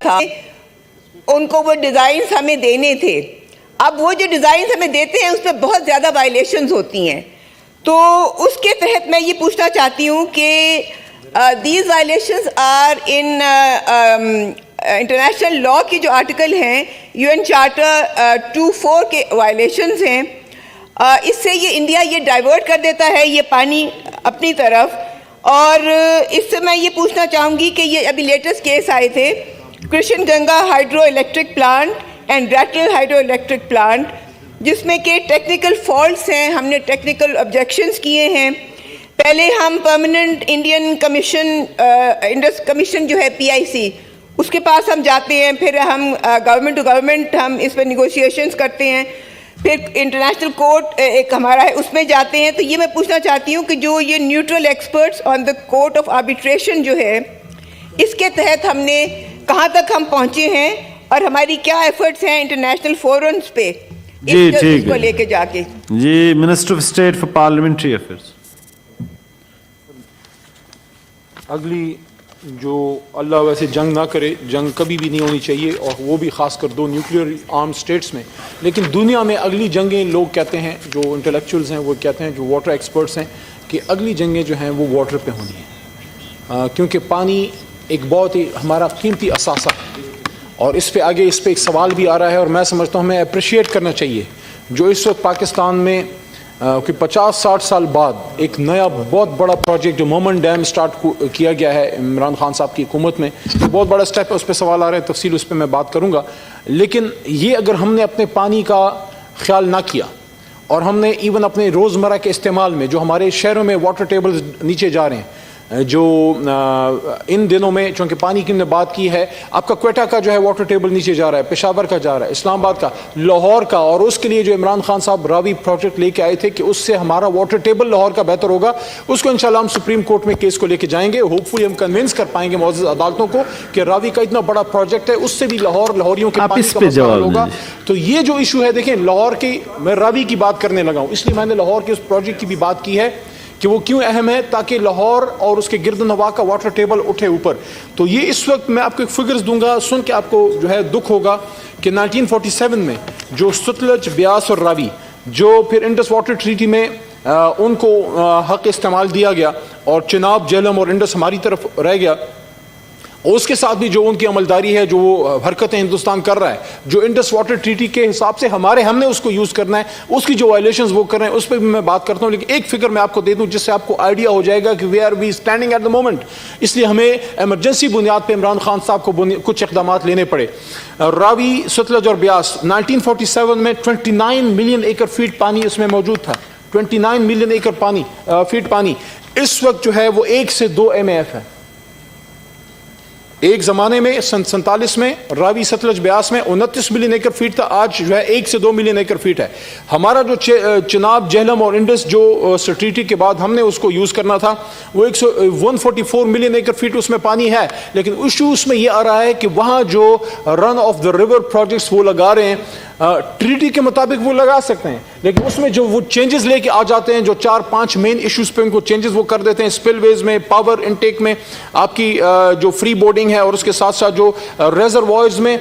تھا ان کو وہ ڈیزائنز ہمیں دینے تھے. اب وہ جو ڈیزائنز ہمیں دیتے ہیں اس پہ بہت زیادہ وائلیشنز ہوتی ہیں. تو اس کے تحت میں یہ پوچھنا چاہتی ہوں کہ these violations are in international law کی جو آرٹیکل ہیں UN چارٹر 2.4 کے وائلیشنز ہیں. اس سے یہ انڈیا یہ ڈائیورٹ کر دیتا ہے یہ پانی اپنی طرف. اور اس سے میں یہ پوچھنا چاہوں گی کہ یہ ابھی لیٹسٹ کیس آئے تھے Krishan Ganga hydro electric plant and Ratle hydro electric plant, جس میں کہ ٹیکنیکل فالٹس ہیں. ہم نے ٹیکنیکل آبجیکشنز کیے ہیں. پہلے ہم پرماننٹ انڈین انڈس کمیشن جو ہے PIC اس کے پاس ہم جاتے ہیں, پھر ہم گورنمنٹ ٹو گورنمنٹ ہم اس پہ نیگوشیشنز کرتے ہیں, پھر انٹرنیشنل کورٹ ایک ہمارا ہے اس میں جاتے ہیں. تو یہ میں پوچھنا چاہتی ہوں کہ جو یہ neutral experts on the court of arbitration جو ہے اس کے تحت ہم نے کہاں تک ہم پہنچے ہیں اور ہماری کیا ایفرٹس ہیں انٹرنیشنل فورمز پہ اس کو لے کے جا کے. جی minister of state for parliamentary affairs. اگلی جو اللہ ویسے جنگ نہ کرے, جنگ کبھی بھی نہیں ہونی چاہیے, اور وہ بھی خاص کر دو نیوکلیئر آرم اسٹیٹس میں, لیکن دنیا میں اگلی جنگیں لوگ کہتے ہیں, جو انٹلیکچوئلز ہیں وہ کہتے ہیں, جو واٹر ایکسپرٹس ہیں, کہ اگلی جنگیں جو ہیں وہ واٹر پہ ہونی ہیں, کیونکہ پانی ایک بہت ہی ہمارا قیمتی اثاثہ ہے. اور اس پہ ایک سوال بھی آ رہا ہے, اور میں سمجھتا ہوں ہمیں اپریشیٹ کرنا چاہیے جو اس وقت پاکستان میں کہ 50-60 سال بعد ایک نیا بہت بڑا پروجیکٹ جو مومن ڈیم سٹارٹ کیا گیا ہے عمران خان صاحب کی حکومت میں, بہت بڑا سٹیپ ہے. اس پہ سوال آ رہے ہیں, تفصیل اس پہ میں بات کروں گا. لیکن یہ اگر ہم نے اپنے پانی کا خیال نہ کیا, اور ہم نے ایون اپنے روزمرہ کے استعمال میں جو ہمارے شہروں میں واٹر ٹیبلز نیچے جا رہے ہیں, جو ان دنوں میں چونکہ پانی کی ہم نے بات کی ہے, آپ کا کوئٹہ کا جو ہے واٹر ٹیبل نیچے جا رہا ہے, پشاور کا جا رہا ہے, اسلام آباد کا, لاہور کا, اور اس کے لیے جو عمران خان صاحب راوی پروجیکٹ لے کے آئے تھے کہ اس سے ہمارا واٹر ٹیبل لاہور کا بہتر ہوگا, اس کو انشاءاللہ ہم سپریم کورٹ میں کیس کو لے کے جائیں گے. ہوپ فلی ہم کنونس کر پائیں گے معزز عدالتوں کو کہ راوی کا اتنا بڑا پروجیکٹ ہے, اس سے بھی لاہوریوں کے پانی کا مسئلہ ہوگا. تو یہ جو ایشو ہے, دیکھیں لاہور کی, میں راوی کی بات کرنے لگا ہوں اس لیے میں نے لاہور کے اس پروجیکٹ کی بھی بات کی ہے کہ وہ کیوں اہم ہے, تاکہ لاہور اور اس کے گرد و نواح کا واٹر ٹیبل اٹھے اوپر. تو یہ اس وقت میں آپ کو ایک فگرز دوں گا, سن کے آپ کو جو ہے دکھ ہوگا کہ 1947 میں جو ستلج, بیاس اور راوی, جو پھر انڈس واٹر ٹریٹی میں ان کو حق استعمال دیا گیا, اور چناب, جہلم اور انڈس ہماری طرف رہ گیا, اس کے ساتھ بھی جو ان کی عملداری ہے, جو وہ حرکتیں ہندوستان کر رہا ہے, جو انڈس واٹر ٹریٹی کے حساب سے ہم نے اس کو یوز کرنا ہے, اس کی جو وائلیشنز وہ کر رہے ہیں اس پہ بھی میں بات کرتا ہوں. لیکن ایک فگر میں آپ کو دے دوں جس سے آپ کو آئیڈیا ہو جائے گا کہ we are standing at the moment. اس لیے ہمیں ایمرجنسی بنیاد پہ عمران خان صاحب کو کچھ اقدامات لینے پڑے. راوی, ستلج اور بیاس 1947 میں 29 ملین ایکڑ فیٹ پانی اس میں موجود تھا. 29 ملین ایکڑ فیٹ پانی. اس وقت جو ہے وہ 1 سے 2 MAF ہے. ایک زمانے میں 47 میں راوی, ستلج, بیاس میں 29 ملین ایکڑ فیٹ تھا, آج جو ہے 1 سے 2 ملین ایکڑ فیٹ ہے. ہمارا جو چناب, جہلم اور انڈس جو ٹریٹی کے بعد ہم نے اس کو یوز کرنا تھا, وہ 144 ملین ایکڑ فیٹ اس میں پانی ہے. لیکن ایشو اس میں یہ آ رہا ہے کہ وہاں جو رن آف دا ریور پروجیکٹس وہ لگا رہے ہیں, ٹریٹی کے مطابق وہ لگا سکتے ہیں, لیکن اس میں جو وہ چینجز لے کے آ جاتے ہیں, جو 4-5 مین ایشوز پہ ان کو چینجز وہ کر دیتے ہیں, اسپل ویز میں, پاور انٹیک میں, آپ کی جو فری بورڈنگ ہے, اور اس کے ساتھ ساتھ جو ریزروائرز میں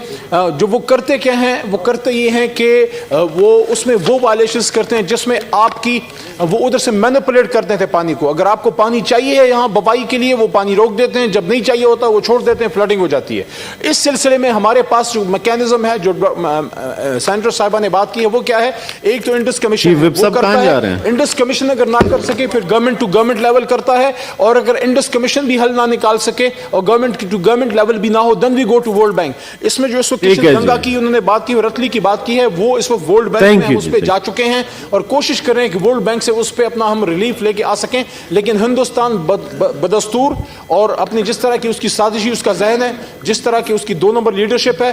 جو وہ کرتے کیا ہیں, وہ کرتے یہ ہیں کہ وہ اس میں وہ وائلیشنز کرتے ہیں جس میں آپ کی وہ ادھر سے مینیپولیٹ کرتے تھے پانی کو. اگر آپ کو پانی چاہیے ہے یہاں بوائی کے لیے, وہ پانی روک دیتے ہیں, جب نہیں چاہیے ہوتا وہ چھوڑ دیتے ہیں, فلڈنگ ہو جاتی ہے. اس سلسلے میں ہمارے پاس جو میکینزم ہے, جو سینٹر صاحبہ نے بات کی ہے, وہ کیا ہے؟ ایک تو انڈس کمیشن وہ کرتا ہے, انڈس کمیشن اگر نہ کر سکے پھر گورنمنٹ ٹو گورنمنٹ لیول کرتا ہے, اور اگر انڈس کمیشن بھی حل نہ نکال سکے اور گورنمنٹ ٹو گورنمنٹ لیول بھی نہ ہو, دین وی گو ٹو ورلڈ بینک. اس میں جو اس وقت گنگا کی انہوں نے بات کی, رتلی کی بات کی ہے, وہ اس وقت ورلڈ بینک میں اس پہ جا چکے ہیں, اور کوشش کر رہے ہیں کہ ورلڈ بینک سے اس پہ اپنا ہم ریلیف لے کے آ سکیں. لیکن ہندوستان بدستور اور اپنی جس طرح کی اس کی سازشی, اس کا ذہن ہے, جس طرح کی اس کی 2 نمبر لیڈرشپ ہے,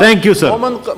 thank you, sir.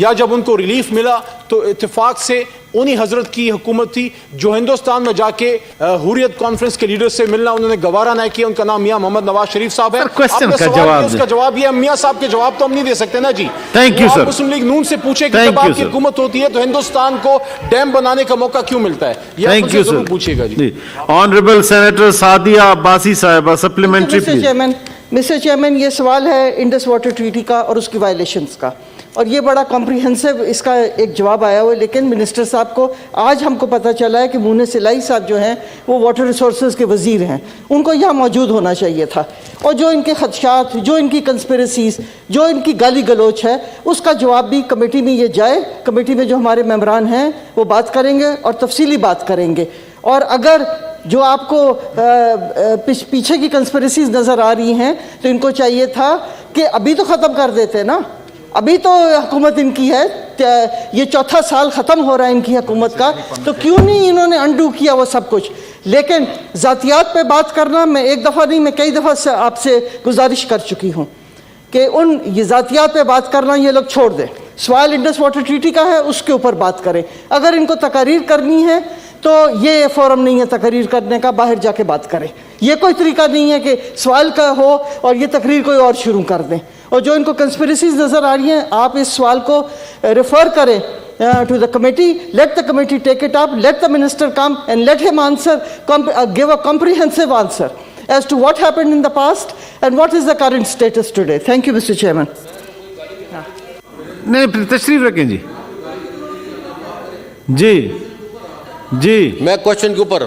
یا جب ان کو ریلیف ملا تو اتفاق سے انہی حضرت کی حکومت تھی جو ہندوستان میں جا کے حریت کانفرنس کے لیڈر سے ملنا انہوں نے گوارا نہ کیا. ان کا نام میاں محمد نواز شریف صاحب ہے. question کا جواب اس کا جواب یہ میاں صاحب کے جواب تو ہم نہیں دے سکتے نا جی. Thank you, sir. Muslim League Noon سے پوچھے کہ جب آپ کی حکومت ہوتی ہے تو ہندوستان کو ڈیم بنانے کا موقع کیوں ملتا ہے, یہ آپ Thank you, ضرور sir. پوچھیے گا جی. Honorable Senator Sadia Abbasi صاحبہ supplementary please. مسٹر چیئرمین, یہ سوال ہے انڈس واٹر ٹریٹی کا اور اس کی وائلیشنز کا, اور یہ بڑا کمپریہنسو اس کا ایک جواب آیا ہوا ہے. لیکن منسٹر صاحب کو آج ہم کو پتہ چلا ہے کہ مونس سلائی صاحب جو ہیں وہ واٹر ریسورسز کے وزیر ہیں, ان کو یہاں موجود ہونا چاہیے تھا. اور جو ان کے خدشات, جو ان کی کنسپریسیز, جو ان کی گالی گلوچ ہے, اس کا جواب بھی کمیٹی میں یہ جائے. کمیٹی میں جو ہمارے ممبران ہیں وہ بات کریں گے اور تفصیلی بات کریں گے. اور اگر جو آپ کو پیچھے کی کنسپریسیز نظر آ رہی ہیں تو ان کو چاہیے تھا کہ ابھی تو ختم کر دیتے نا. ابھی تو حکومت ان کی ہے, یہ 4تھا سال ختم ہو رہا ہے ان کی حکومت کا, تو کیوں نہیں انہوں نے انڈو کیا وہ سب کچھ. لیکن ذاتیات پہ بات کرنا, میں ایک دفعہ نہیں میں کئی دفعہ سے آپ سے گزارش کر چکی ہوں کہ یہ ذاتیات پہ بات کرنا یہ لوگ چھوڑ دیں. سوال انڈس واٹر ٹریٹی کا ہے, اس کے اوپر بات کریں. اگر ان کو تقاریر کرنی ہے تو یہ فورم نہیں ہے تقریر کرنے کا, باہر جا کے بات کریں. یہ کوئی طریقہ نہیں ہے کہ سوال کا ہو اور یہ تقریر کوئی اور شروع کر دیں. اور جو ان کو کنسپریسیز نظر آ رہی ہیں, آپ اس سوال کو ریفر کریں to the committee. Let the committee take it up. Let the minister come and let him answer, give a comprehensive answer as to what happened in the past and what is the current status today. Thank you, Mr. Chairman. نہیں تشریف رکھیں جی. جی میں question کے اوپر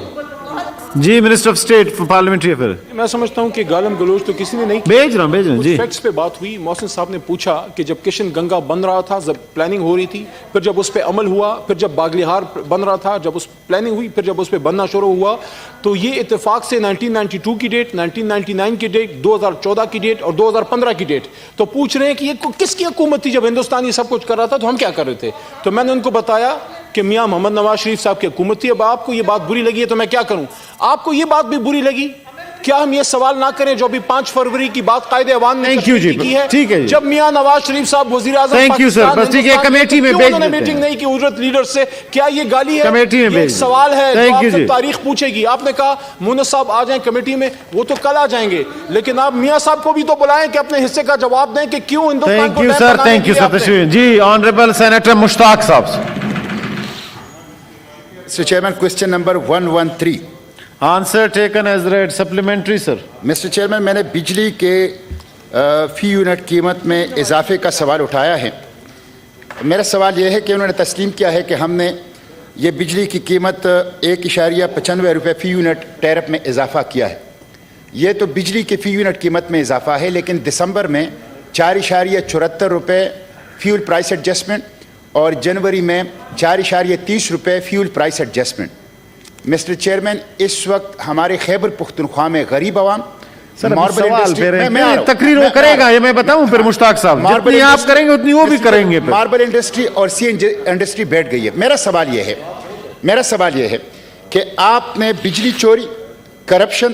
جی minister of state for parliamentary affair. میں سمجھتا ہوں کہ گالم گلوچ تو کسی نے نہیں کی. بھیج رہا ہوں جی. فیکٹس پہ بات ہوئی. محسن صاحب نے پوچھا کہ جب کشن گنگا بن رہا تھا, جب پلاننگ ہو رہی تھی, پھر جب اس پہ عمل ہوا, پھر جب باگلیہار بن رہا تھا, جب اس پلاننگ ہوئی, پھر جب اس پہ بننا شروع ہوا, تو یہ اتفاق سے 1992 کی ڈیٹ, 1999 کی ڈیٹ, 2014 کی ڈیٹ اور 2015 کی ڈیٹ. تو پوچھ رہے ہیں کہ یہ کس کی حکومت تھی جب ہندوستان یہ سب کچھ کر رہا تھا, تو ہم کیا کر رہے تھے. تو میں نے ان کو بتایا کہ میاں محمد نواز شریف صاحب کی حکومت تھی. اب آپ کو یہ بات بری لگی ہے تو میں کیا کروں. آپ کو یہ بات بھی بری لگی, کیا ہم یہ سوال نہ کریں جو بھی 5 فروری کی بات قائد عوام نے کی ہے, جب میاں نواز شریف صاحب وزیر اعظم میٹنگ نہیں کی اجرت لیڈر سے, کیا یہ گالی ہے؟ یہ سوال ہے جو آپ سے تاریخ پوچھے گی. آپ نے کہا مونس صاحب آ جائیں کمیٹی میں, وہ تو کل آ جائیں گے, لیکن آپ میاں صاحب کو بھی تو بلائیں کہ اپنے حصے کا جواب دیں کہ کیوں ہندوستان کو. جی آنریبل سینیٹر مشتاق صاحب. Mr. Chairman, question number 113. Answer taken as read. Supplementary, sir. Mr. Chairman, میں نے بجلی کے فی یونٹ قیمت میں اضافے کا سوال اٹھایا ہے. میرا سوال یہ ہے کہ انہوں نے تسلیم کیا ہے کہ ہم نے یہ بجلی کی قیمت 1.95 روپے فی یونٹ ٹیرف میں اضافہ کیا ہے. یہ تو بجلی کی فی یونٹ قیمت میں اضافہ ہے, لیکن دسمبر میں 4.74 روپے فیول پرائس ایڈجسٹمنٹ اور جنوری میں 4.30 روپے fuel price adjustment. Mister chairman, اس وقت ہمارے خیبر پختونخوا میں غریب عوام تقریر وہ کرے گا, یہ میں بتاؤں پھر مشتاق صاحب, جتنی آپ کریں گے اتنی وہ بھی کریں گے. ماربل انڈسٹری اور سی انڈسٹری بیٹھ گئی ہے. میرا سوال یہ ہے کہ آپ نے بجلی چوری, کرپشن,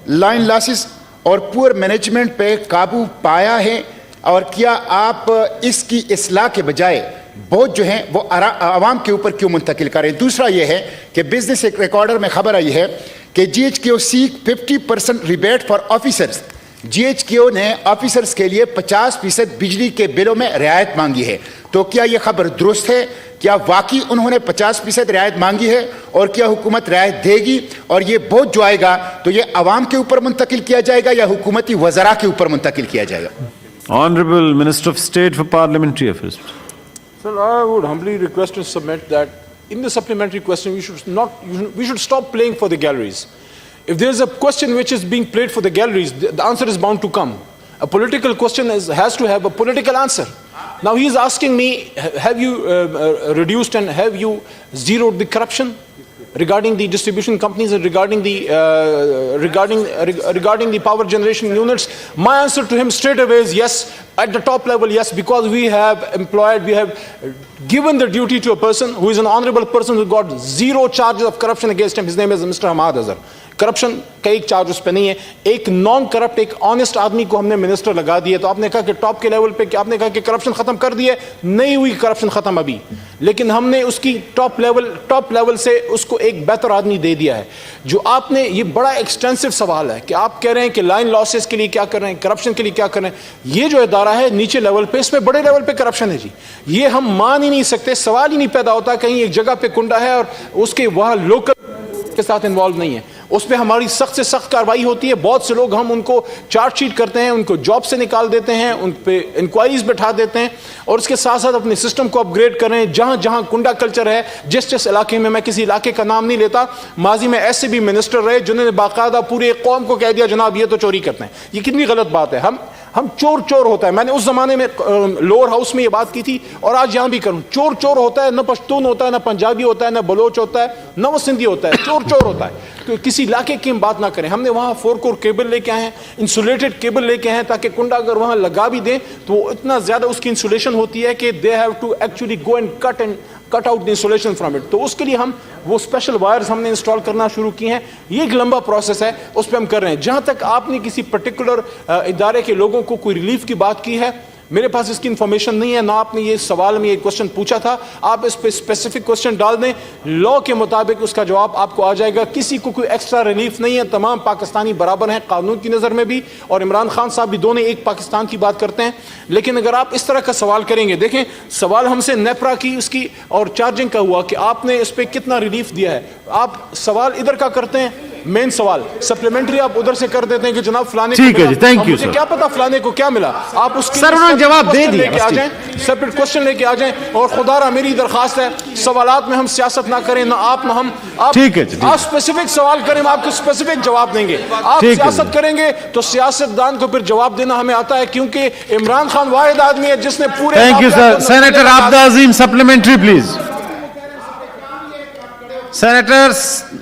لائن لاسز اور پور مینجمنٹ پہ قابو پایا ہے, اور کیا آپ اس کی اصلاح کے بجائے بوجھ جو ہیں وہ عوام کے اوپر کیوں منتقل کریں؟ دوسرا یہ ہے کہ بزنس ریکارڈر میں خبر آئی ہے کہ G H Q seek 50% rebate for officers. G H Q نے آفیسرز کے لیے 50% بجلی کے بلوں میں رعایت مانگی ہے. تو کیا یہ خبر درست ہے؟ کیا واقعی انہوں نے 50% رعایت مانگی ہے, اور کیا حکومت رعایت دے گی, اور یہ بوجھ جو آئے گا تو یہ عوام کے اوپر منتقل کیا جائے گا یا حکومتی وزراء کے اوپر منتقل کیا جائے گا؟ Honorable Minister of State for Parliamentary Affairs. Sir, I would humbly request to submit that in the supplementary question we should stop playing for the galleries. If there is a question which is being played for the galleries, the answer is bound to come. A political question has to have a political answer. Now he is asking me, have you reduced and have you zeroed the corruption regarding the distribution companies and regarding the power generation units? My answer to him straight away is yes. At the top level, yes, because we have given the duty to a person who is an honorable person who got zero charges of corruption against him. His name is Mr. Hamad Azhar. Corruption کا ایک charge اس پہ نہیں ہے. ایک naan corrupt ایک honest آدمی کو ہم نے منسٹر لگا دیے, تو آپ نے کہا کہ ٹاپ کے لیول پہ آپ نے کہا کہ کرپشن ختم کر دی ہے, نہیں ہوئی کرپشن ختم ابھی, لیکن ہم نے اس کی ٹاپ لیول سے اس کو ایک بہتر آدمی دے دیا ہے. جو آپ نے یہ بڑا ایکسٹینسو سوال ہے کہ آپ کہہ رہے ہیں کہ لائن لاسز کے لیے کیا کر رہے ہیں, کرپشن کے لیے کیا کر رہے ہیں. یہ جو ادارہ ہے نیچے لیول پہ, اس میں بڑے لیول پہ کرپشن ہے جی, یہ ہم مان ہی نہیں سکتے. سوال ہی نہیں پیدا ہوتا کہیں ایک جگہ پہ کنڈا ہے اور اس کے وہاں لوکل کے ساتھ انوالو نہیں ہے, اس پہ ہماری سخت سے سخت کارروائی ہوتی ہے. بہت سے لوگ ہم ان کو چارج شیٹ کرتے ہیں, ان کو جاب سے نکال دیتے ہیں, ان پہ انکوائریز بٹھا دیتے ہیں, اور اس کے ساتھ ساتھ اپنے سسٹم کو اپ گریڈ کر رہے ہیں. جہاں جہاں کنڈا کلچر ہے, جس علاقے میں کسی علاقے کا نام نہیں لیتا, ماضی میں ایسے بھی منسٹر رہے جنہوں نے باقاعدہ پورے قوم کو کہہ دیا جناب یہ تو چوری کرتے ہیں. یہ کتنی غلط بات ہے. ہم چور ہوتا ہے. میں نے اس زمانے میں لوور ہاؤس میں یہ بات کی تھی اور آج یہاں بھی کروں. چور ہوتا ہے, نہ پشتون ہوتا ہے, نہ پنجابی ہوتا ہے, نہ بلوچ ہوتا ہے, نہ وہ سندھی ہوتا ہے, چور ہوتا ہے. تو کسی علاقے کی ہم بات نہ کریں. ہم نے وہاں 4 کور کیبل لے کے آئے ہیں, انسولیٹڈ کیبل لے کے آئے ہیں, تاکہ کنڈا اگر وہاں لگا بھی دیں تو وہ اتنا زیادہ اس کی انسولیشن ہوتی ہے کہ they have to actually go and cut out the insulation from it. تو اس کے لیے ہم وہ اسپیشل وائرز ہم نے انسٹال کرنا شروع کی ہیں. یہ ایک لمبا پروسیس ہے, اس پہ ہم کر رہے ہیں. جہاں تک آپ نے کسی پرٹیکولر ادارے کے لوگوں کو کوئی ریلیف کی بات کی ہے, میرے پاس اس کی انفارمیشن نہیں ہے, نہ آپ نے یہ سوال میں یہ کوشچن پوچھا تھا. آپ اس پہ اسپیسیفک کوشچن ڈال دیں, لا کے مطابق اس کا جواب آپ کو آ جائے گا. کسی کو کوئی ایکسٹرا ریلیف نہیں ہے. تمام پاکستانی برابر ہیں قانون کی نظر میں بھی, اور عمران خان صاحب بھی دونوں ایک پاکستان کی بات کرتے ہیں. لیکن اگر آپ اس طرح کا سوال کریں گے, دیکھیں سوال ہم سے نیپرا کی اس کی اور چارجنگ کا ہوا کہ آپ نے اس پہ کتنا ریلیف دیا ہے. آپ سوال ادھر کا کرتے ہیں, مین سوال سپلیمنٹری آپ ادھر سے کر دیتے ہیں کہ جناب فلانے کو ٹھیک ہے جی, تھینک یو مجھے کیا پتا فلانے کو کیا ملا. آپ اس سر انہوں نے جواب دے دیا, سیپریٹ کوشچن لے کے آ جائیں. اور خدا را میری درخواست ہے سوالات میں ہم سیاست نہ کریں, نہ آپ نہ ہم. آپ اسپیسیفک سوال کریں, ہم آپ کو اسپیسیفک جواب دیں گے. آپ سیاست کریں گے تو سیاست دان کو پھر جواب دینا ہمیں آتا ہے, کیونکہ عمران خان واحد آدمی ہے جس نے پورے. Thank you sir. Senator Abida Azeem supplementary please. Senator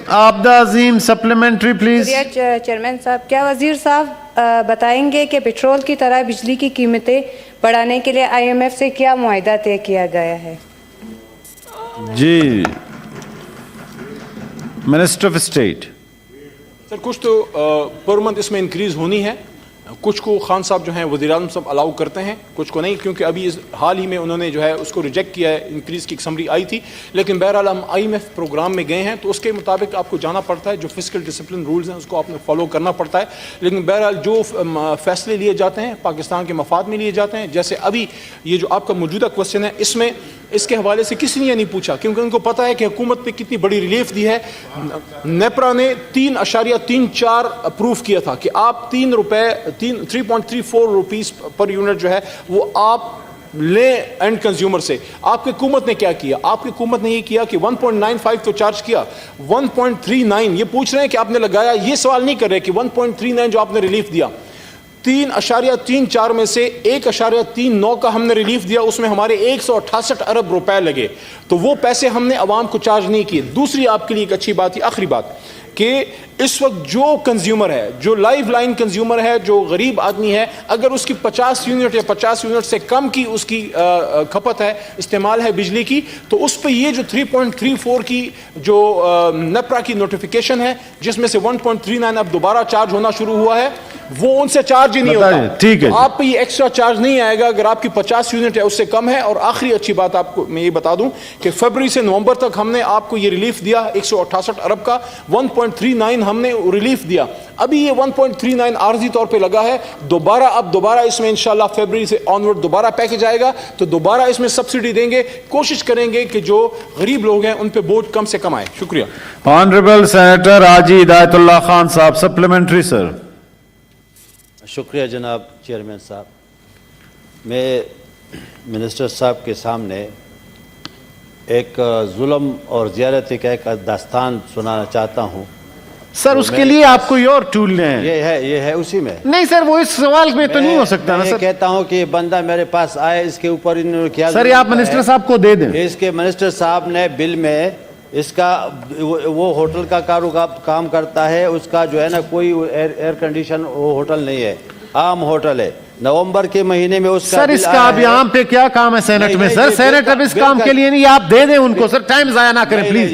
Abida Azeem supplementary please. Chairman صاحب, کیا وزیر صاحب بتائیں گے کہ پیٹرول کی طرح بجلی کی قیمتیں بڑھانے کے لیے IMF سے کیا معاہدہ طے کیا گیا ہے؟ جی منسٹر آف اسٹیٹ. سر کچھ تو پر منتھ اس میں انکریز ہونی ہے, کچھ کو خان صاحب جو ہیں وزیر اعظم صاحب الاؤ کرتے ہیں, کچھ کو نہیں, کیونکہ ابھی حال ہی میں انہوں نے جو ہے اس کو ریجیکٹ کیا ہے. انکریز کی ایک سمری آئی تھی, لیکن بہرحال ہم IMF پروگرام میں گئے ہیں تو اس کے مطابق آپ کو جانا پڑتا ہے. جو فسکل ڈسپلن رولز ہیں اس کو آپ نے فالو کرنا پڑتا ہے. لیکن بہرحال جو فیصلے لیے جاتے ہیں پاکستان کے مفاد میں لیے جاتے ہیں. جیسے ابھی یہ جو آپ کا موجودہ کوشچن ہے, اس میں اس کے حوالے سے کسی نے یہ نہیں پوچھا, کیونکہ ان کو پتا ہے کہ حکومت پہ کتنی بڑی ریلیف دی ہے. نیپرا نے 3.34 اپروو کیا تھا کہ آپ 3.34 روپیز پر یونٹ جو ہے وہ آپ لیں اینڈ کنزیومر سے. آپ کی حکومت نے کیا کیا؟ آپ کی حکومت نے یہ کیا کہ 1.95 تو چارج کیا, 1.39 یہ پوچھ رہے ہیں کہ آپ نے لگایا. یہ سوال نہیں کر رہے کہ 1.39 جو آپ نے ریلیف دیا, 3.34 میں سے 1.39 کا ہم نے ریلیف دیا, اس میں ہمارے 168 ارب روپے لگے. تو وہ پیسے ہم نے عوام کو چارج نہیں کیے. دوسری آپ کے لیے ایک اچھی بات, آخری بات, کہ اس وقت جو کنزیومر ہے, جو لائف لائن کنزیومر ہے, جو غریب آدمی ہے, اگر اس کی 50 یونٹ یا 50 یونٹ سے کم کی اس کی کھپت ہے, استعمال ہے بجلی کی, تو اس پہ یہ جو 3.34 کی جو نیپرا کی نوٹیفیکیشن ہے, جس میں سے 1.39 اب دوبارہ چارج ہونا شروع ہوا ہے, وہ ان سے چارج ہی نہیں ہوتا. ٹھیک ہے, آپ پہ یہ ایکسٹرا چارج نہیں آئے گا اگر آپ کی 50 یونٹ ہے اس سے کم ہے. اور آخری اچھی بات آپ کو میں یہ بتا دوں کہ فروری سے نومبر تک ہم نے آپ کو یہ ریلیف دیا 168 ارب کا, 1.39 ہم نے ریلیف دیا. ابھی یہ 1.39 عارضی طور پہ لگا ہے, اب دوبارہ اس میں انشاءاللہ فروری سے آنورڈ دوبارہ پیکج آئے گا, تو دوبارہ اس میں سبسڈی دیں گے. کوشش کریں گے کہ جو غریب لوگ ہیں ان پہ بوجھ کم سے کم آئے. شکریہ. آنریبل سینیٹر حاجی ہدایت اللہ خان صاحب سپلیمنٹری. سر شکریہ جناب چیئرمین صاحب. میں منسٹر صاحب کے سامنے ایک ظلم اور زیارتی کا ایک داستان سنانا چاہتا ہوں. سر اس کے لیے آپ کوئی اور ٹول لیں. یہ ہے اسی میں. نہیں سر, وہ اس سوال میں تو نہیں ہو سکتا نا سر. میں کہتا ہوں کہ یہ بندہ میرے پاس آئے, اس کے اوپر انہوں نے کیا سر, آپ منسٹر صاحب کو دے دیں. اس کے منسٹر صاحب نے بل میں اس کا وہ ہوٹل کا کام کرتا ہے, اس کا جو ہے نا کوئی ایئر کنڈیشن وہ ہوٹل نہیں ہے, عام ہوٹل ہے. نومبر کے مہینے میں اس کا سر, اس کا اب یہاں پہ کیا کام ہے سینٹ میں؟ سر سینٹ اب اس کام کے لیے نہیں, آپ دے دیں ان کو. سر ٹائم ضائع نہ کریں پلیز.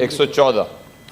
114।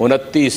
29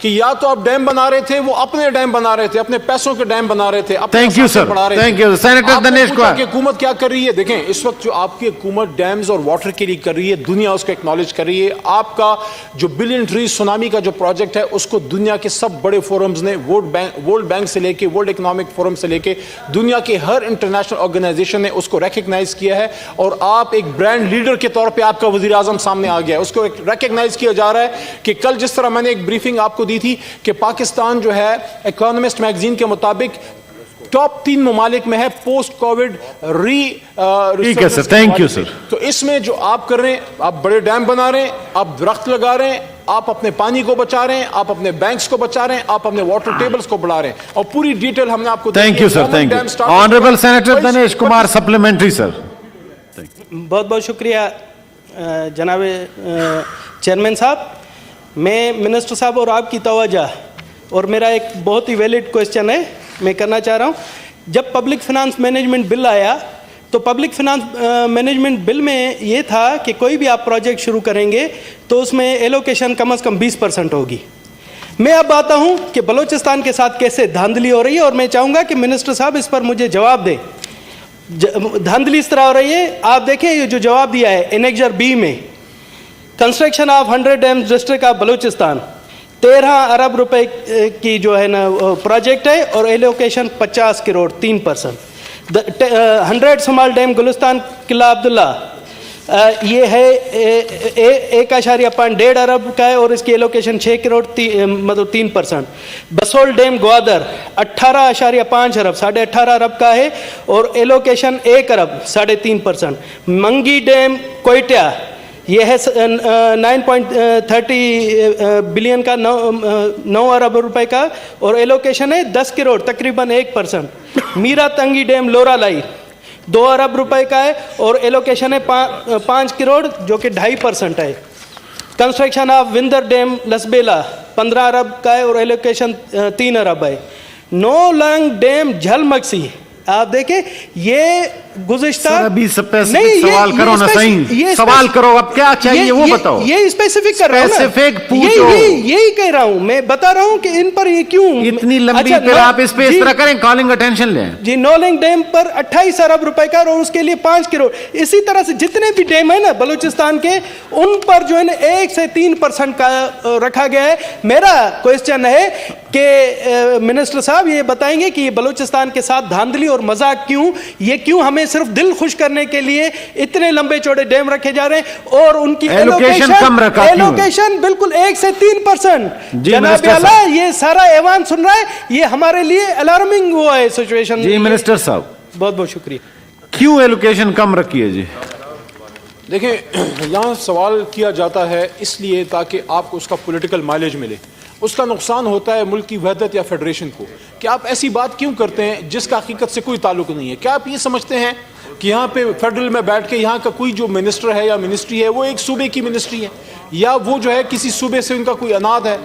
کہ یا تو آپ ڈیم بنا رہے تھے, وہ اپنے ڈیم بنا رہے تھے, اپنے پیسوں کے ڈیم بنا رہے تھے, Thank you, sir. Thank you. Senator Dinesh Kumar. کہ حکومت کیا کر رہی ہے. دیکھیں اس وقت جو آپ کی حکومت ڈیمز اور واٹر کے لیے کر رہی ہے, دنیا اس کو ایکنالج کر رہی ہے. آپ کا جو بلین ٹریز سونامی کا جو پروجیکٹ ہے, اس کو دنیا کے سب بڑے فورمز نے, ورلڈ بینک سے لے کے ورلڈ اکنامک فورم سے لے کے دنیا کے ہر انٹرنیشنل آرگنائزیشن نے اس کو ریکگنائز کیا ہے. اور آپ ایک برانڈ لیڈر کے طور پہ آپ کا وزیر اعظم سامنے آ گیا ہے, اس کو ریکگنائز کیا جا رہا ہے. کہ کل جس طرح میں نے ایک بریفنگ آپ کو دی تھی کہ پاکستان جو ہے اکانومسٹ میگزین کے مطابق ٹاپ 3 ممالک میں ہے پوسٹ کووڈ ٹھیک ہے سر, تھینک یو سر. تو اس میں جو آپ کر رہے ہیں, آپ بڑے ڈیم بنا رہے ہیں, آپ درخت لگا رہے ہیں, آپ اپنے پانی کو بچا رہے ہیں, آپ اپنے بینکس کو بچا رہے ہیں, آپ اپنے واٹر ٹیبلز کو بڑھا رہے ہیں, اور پوری ڈیٹیل ہم نے آپ کو thank you sir, thank you. Honourable senator Dinesh Kumar, supplementary sir. بہت بہت شکریہ جناب چیئرمین صاحب. میں منسٹر صاحب اور آپ کی توجہ, اور میرا ایک بہت ہی ویلڈ کوشچن ہے, میں کرنا چاہ رہا ہوں. جب پبلک فنانس مینجمنٹ بل آیا تو پبلک فنانس مینجمنٹ بل میں یہ تھا کہ کوئی بھی آپ پروجیکٹ شروع کریں گے تو اس میں ایلوکیشن کم از کم 20% ہوگی. میں اب آتا ہوں کہ بلوچستان کے ساتھ کیسے دھاندلی ہو رہی ہے, اور میں چاہوں گا کہ منسٹر صاحب اس پر مجھے جواب دیں. دھاندلی اس طرح ہو رہی ہے, آپ دیکھیں یہ جو جواب دیا ہے انیکزر بی میں, construction of 100 dams district of Balochistan 13 ارب روپے کی جو ہے نا پروجیکٹ ہے, اور allocation 50 crore 3%. 100 small dam Gulistan Qila Abdullah یہ ہے 1.5 ارب کا ہے, اور اس کی ایلوکیشن 6 کروڑ مطلب 3%. بسول ڈیم گوادر 18.5 ارب 18.5 ارب کا ہے, اور ایلوکیشن 1 ارب 3.5%. منگی ڈیم کوئٹہ یہ ہے 9.30 بلین کا 9 ارب روپے کا, اور ایلوکیشن ہے 10 کروڑ تقریباً 1%. میرا تنگی ڈیم لورا لائی 2 ارب روپے کا ہے, اور ایلوکیشن ہے 5 کروڑ جو کہ 2.5% ہے. کنسٹرکشن آف ودر ڈیم لسبیلا 15 ارب کا ہے, اور ایلوکیشن 3 ارب ہے. نو لانگ ڈیم جھل مکسی, آپ دیکھیں یہ گزشتہ سوال کرو نا, صحیح سوال کرو, اب کیا چاہیے وہ بتاؤ. یہ اسپیسیفک کر رہا ہوں, یہی کہہ رہا ہوں, میں بتا رہا ہوں کہ ان پر یہ کیوں اتنی لمبی, پھر آپ اس پہ اس طرح کریں, کالنگ اٹینشن لیں. جی نولنگ ڈیم پر 28 ارب روپے کا, اور اس کے لیے 5 کروڑ. اسی طرح سے جتنے بھی ڈیم ہیں نا بلوچستان کے, ان پر جو ہے نا 1 سے 3% کا رکھا گیا ہے. میرا کوشچن ہے کہ منسٹر صاحب یہ بتائیں گے کہ یہ بلوچستان کے ساتھ دھاندلی اور مذاق کیوں, یہ کیوں ہمیں صرف دل خوش کرنے کے لیے اتنے لمبے چوڑے ڈیم رکھے جا رہے ہیں, اور ان کی ایلوکیشن بالکل 1 سے 3%. جناب اعلیٰ یہ سارا ایوان سن رہا ہے, یہ ہمارے لیے الارمنگ ہوا ہے سچویشن. جی منسٹر صاحب بہت بہت شکریہ. کیوں ایلوکیشن کم رکھی ہے؟ جی دیکھیں یہاں سوال کیا جاتا ہے اس لیے تاکہ آپ کو اس کا پولیٹیکل مائلیج ملے. اس کا نقصان ہوتا ہے ملک کی وحدت یا فیڈریشن کو, کہ آپ ایسی بات کیوں کرتے ہیں جس کا حقیقت سے کوئی تعلق نہیں ہے. کیا آپ یہ سمجھتے ہیں کہ یہاں پہ فیڈرل میں بیٹھ کے یہاں کا کوئی جو منسٹر ہے یا منسٹری ہے وہ ایک صوبے کی منسٹری ہے, یا وہ جو ہے کسی صوبے سے ان کا کوئی اناد ہے؟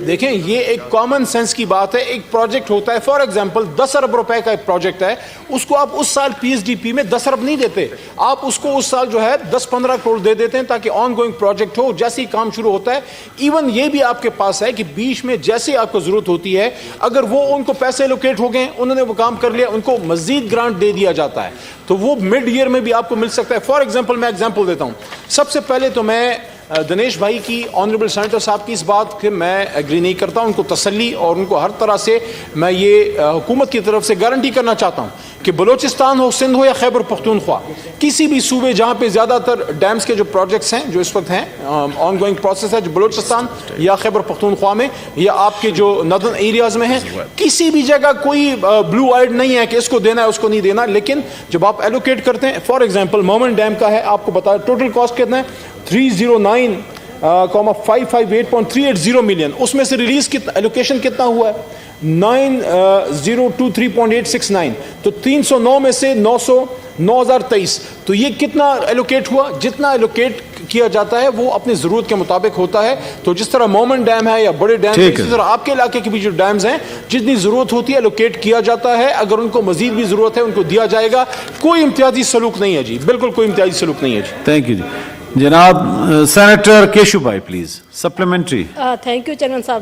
دیکھیں یہ ایک کامن سینس کی بات ہے. ایک پروجیکٹ ہوتا ہے, فار ایگزامپل 10 ارب روپے کا ایک پروجیکٹ ہے, اس کو آپ اس سال پی ایس ڈی پی میں 10 ارب نہیں دیتے, آپ اس کو اس سال جو ہے 10-15 کروڑ دے دیتے ہیں تاکہ آن گوئنگ پروجیکٹ ہو. جیسے ہی کام شروع ہوتا ہے, ایون یہ بھی آپ کے پاس ہے کہ بیچ میں جیسے آپ کو ضرورت ہوتی ہے, اگر وہ ان کو پیسے الوکیٹ ہو گئے, انہوں نے وہ کام کر لیا, ان کو مزید گرانٹ دے دیا جاتا ہے, تو وہ مڈ ایئر میں بھی آپ کو مل سکتا ہے. فار ایگزامپل میں ایگزامپل دیتا ہوں. سب سے پہلے تو میں دنیش بھائی کی, آنریبل سینیٹر صاحب کی اس بات کہ میں ایگری نہیں کرتا ہوں. ان کو تسلی اور ان کو ہر طرح سے میں یہ حکومت کی طرف سے گارنٹی کرنا چاہتا ہوں کہ بلوچستان ہو, سندھ ہو یا خیبر پختونخوا, کسی بھی صوبے جہاں پہ زیادہ تر ڈیمز کے جو پروجیکٹس ہیں جو اس وقت ہیں آن گوئنگ پروسیس ہے, جو بلوچستان یا خیبر پختونخوا میں یا آپ کے جو نردن ایریاز میں ہیں, کسی بھی جگہ کوئی بلو آئیڈ نہیں ہے کہ اس کو دینا ہے اس کو نہیں دینا. لیکن جب آپ ایلوکیٹ کرتے ہیں, فار ایگزامپل مومن ڈیم کا ہے, آپ کو بتا ٹوٹل کاسٹ کتنا ہے 309,558.380 ملین, اس میں سے ریلیز کتنا ایلوکیشن کتنا ہوا ہے 9023.869, تو 309 میں سے 9,023, تو یہ کتنا ایلوکیٹ ہوا؟ جتنا ایلوکیٹ کیا جاتا ہے وہ اپنی ضرورت کے مطابق ہوتا ہے. تو جس طرح مومن ڈیم ہے یا بڑے ڈیم ہے, اسی طرح آپ کے علاقے کے بھی جو ڈیمز ہیں جتنی ضرورت ہوتی ہے ایلوکیٹ کیا جاتا ہے. اگر ان کو مزید بھی ضرورت ہے ان کو دیا جائے گا. کوئی امتیازی سلوک نہیں ہے جی, بالکل کوئی امتیازی سلوک نہیں ہے جی. تھینک یو جی. جناب سینیٹر کیشو بھائی please supplementary. Thank you chairman صاحب.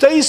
23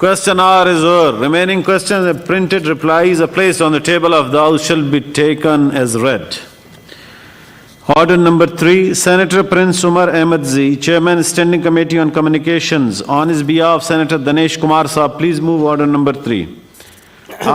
Question hour is over. Remaining questions and printed replies are placed on the table of the House shall be taken as read. Order number 3, Senator Prince Umar Ahmed Z, Chairman Standing Committee on Communications. On his behalf, Senator Danesh Kumar Saab, please move order number 3.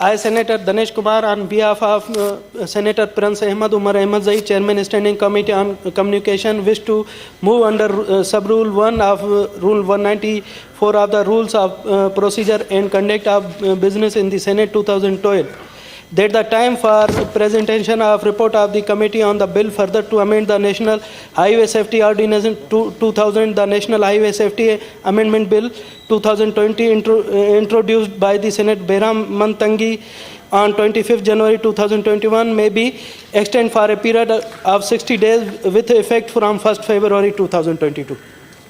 I, Senator Danesh Kumar, on behalf of Senator Prince Ahmed Umar Ahmed Zai, Chairman Standing Committee on Communication, wish to move under Sub-Rule 1 of Rule 194 of the Rules of Procedure and Conduct of Business in the Senate 2012. That the time for presentation of report of the committee on the bill further to amend the National Highway Safety Ordinance 2000, the National Highway Safety Amendment Bill 2020 introduced by the Senate Behram Mantangi on 25th January 2021 may be extended for a period of 60 days with effect from 1st February 2022.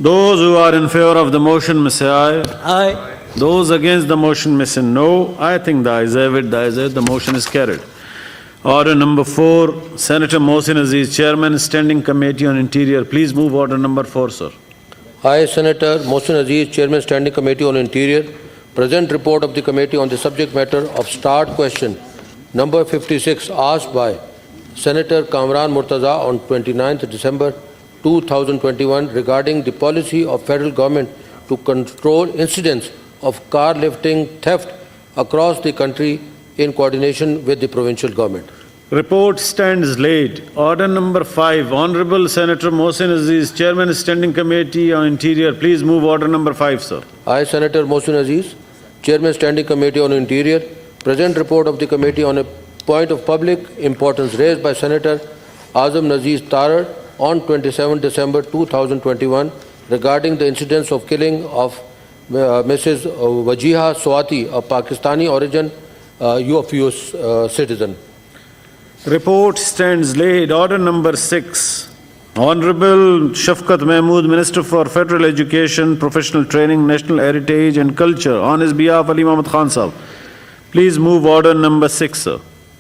Those who are in favor of the motion may say aye. Aye. Those against the motion may say no. I think the ayes have it, the motion is carried. Order number 4, Senator Mohsin Aziz, Chairman Standing Committee on Interior. Please move order number 4, sir. I, Senator Mohsin Aziz, Chairman Standing Committee on Interior, present report of the committee on the subject matter of start question number 56 asked by Senator Kamran Murtaza on 29th December 2021 regarding the policy of federal government to control incidents of car lifting theft across the country in coordination with the provincial government. Report stands laid. Order number 5, Honorable Senator Mohsin Aziz, Chairman Standing Committee on Interior. Please move order number 5, sir. I, Senator Mohsin Aziz, Chairman Standing Committee on Interior, present report of the committee on a point of public importance raised by Senator Azam Nazeez Tarar on 27 December 2021 regarding the incidents of killing of Mrs. Wajiha Swati, a Pakistani origin UFU citizen. Report stands laid. Order number 6. Honorable Shafqat Mahmood, Minister for Federal Education, Professional Training, National Heritage and Culture. On his behalf, Ali Mohammad Khan Sahab. Please move order number 6, sir.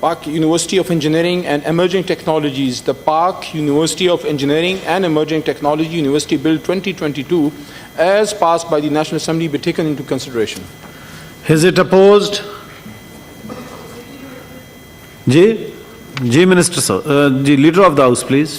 Pak University of Engineering and Emerging Technologies, the Pak University of Engineering and Emerging Technology University Bill 2022 as passed by the National Assembly be taken into consideration. Is it opposed? Ji Minister sir, the Leader of the House, please.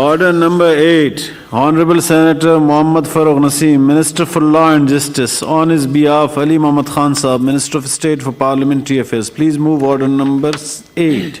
Order number 8, Honorable Senator Mohammad Farooq Naseem, Minister for Law and Justice. On his behalf, Ali Mohammad Khan Sahab, Minister of State for Parliamentary Affairs. Please move order number 8.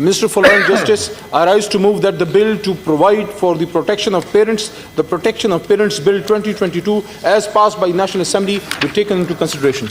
Minister for Law and Justice, I rise to move that the bill to provide for the protection of parents, the Protection of Parents Bill 2022 as passed by National Assembly be taken into consideration.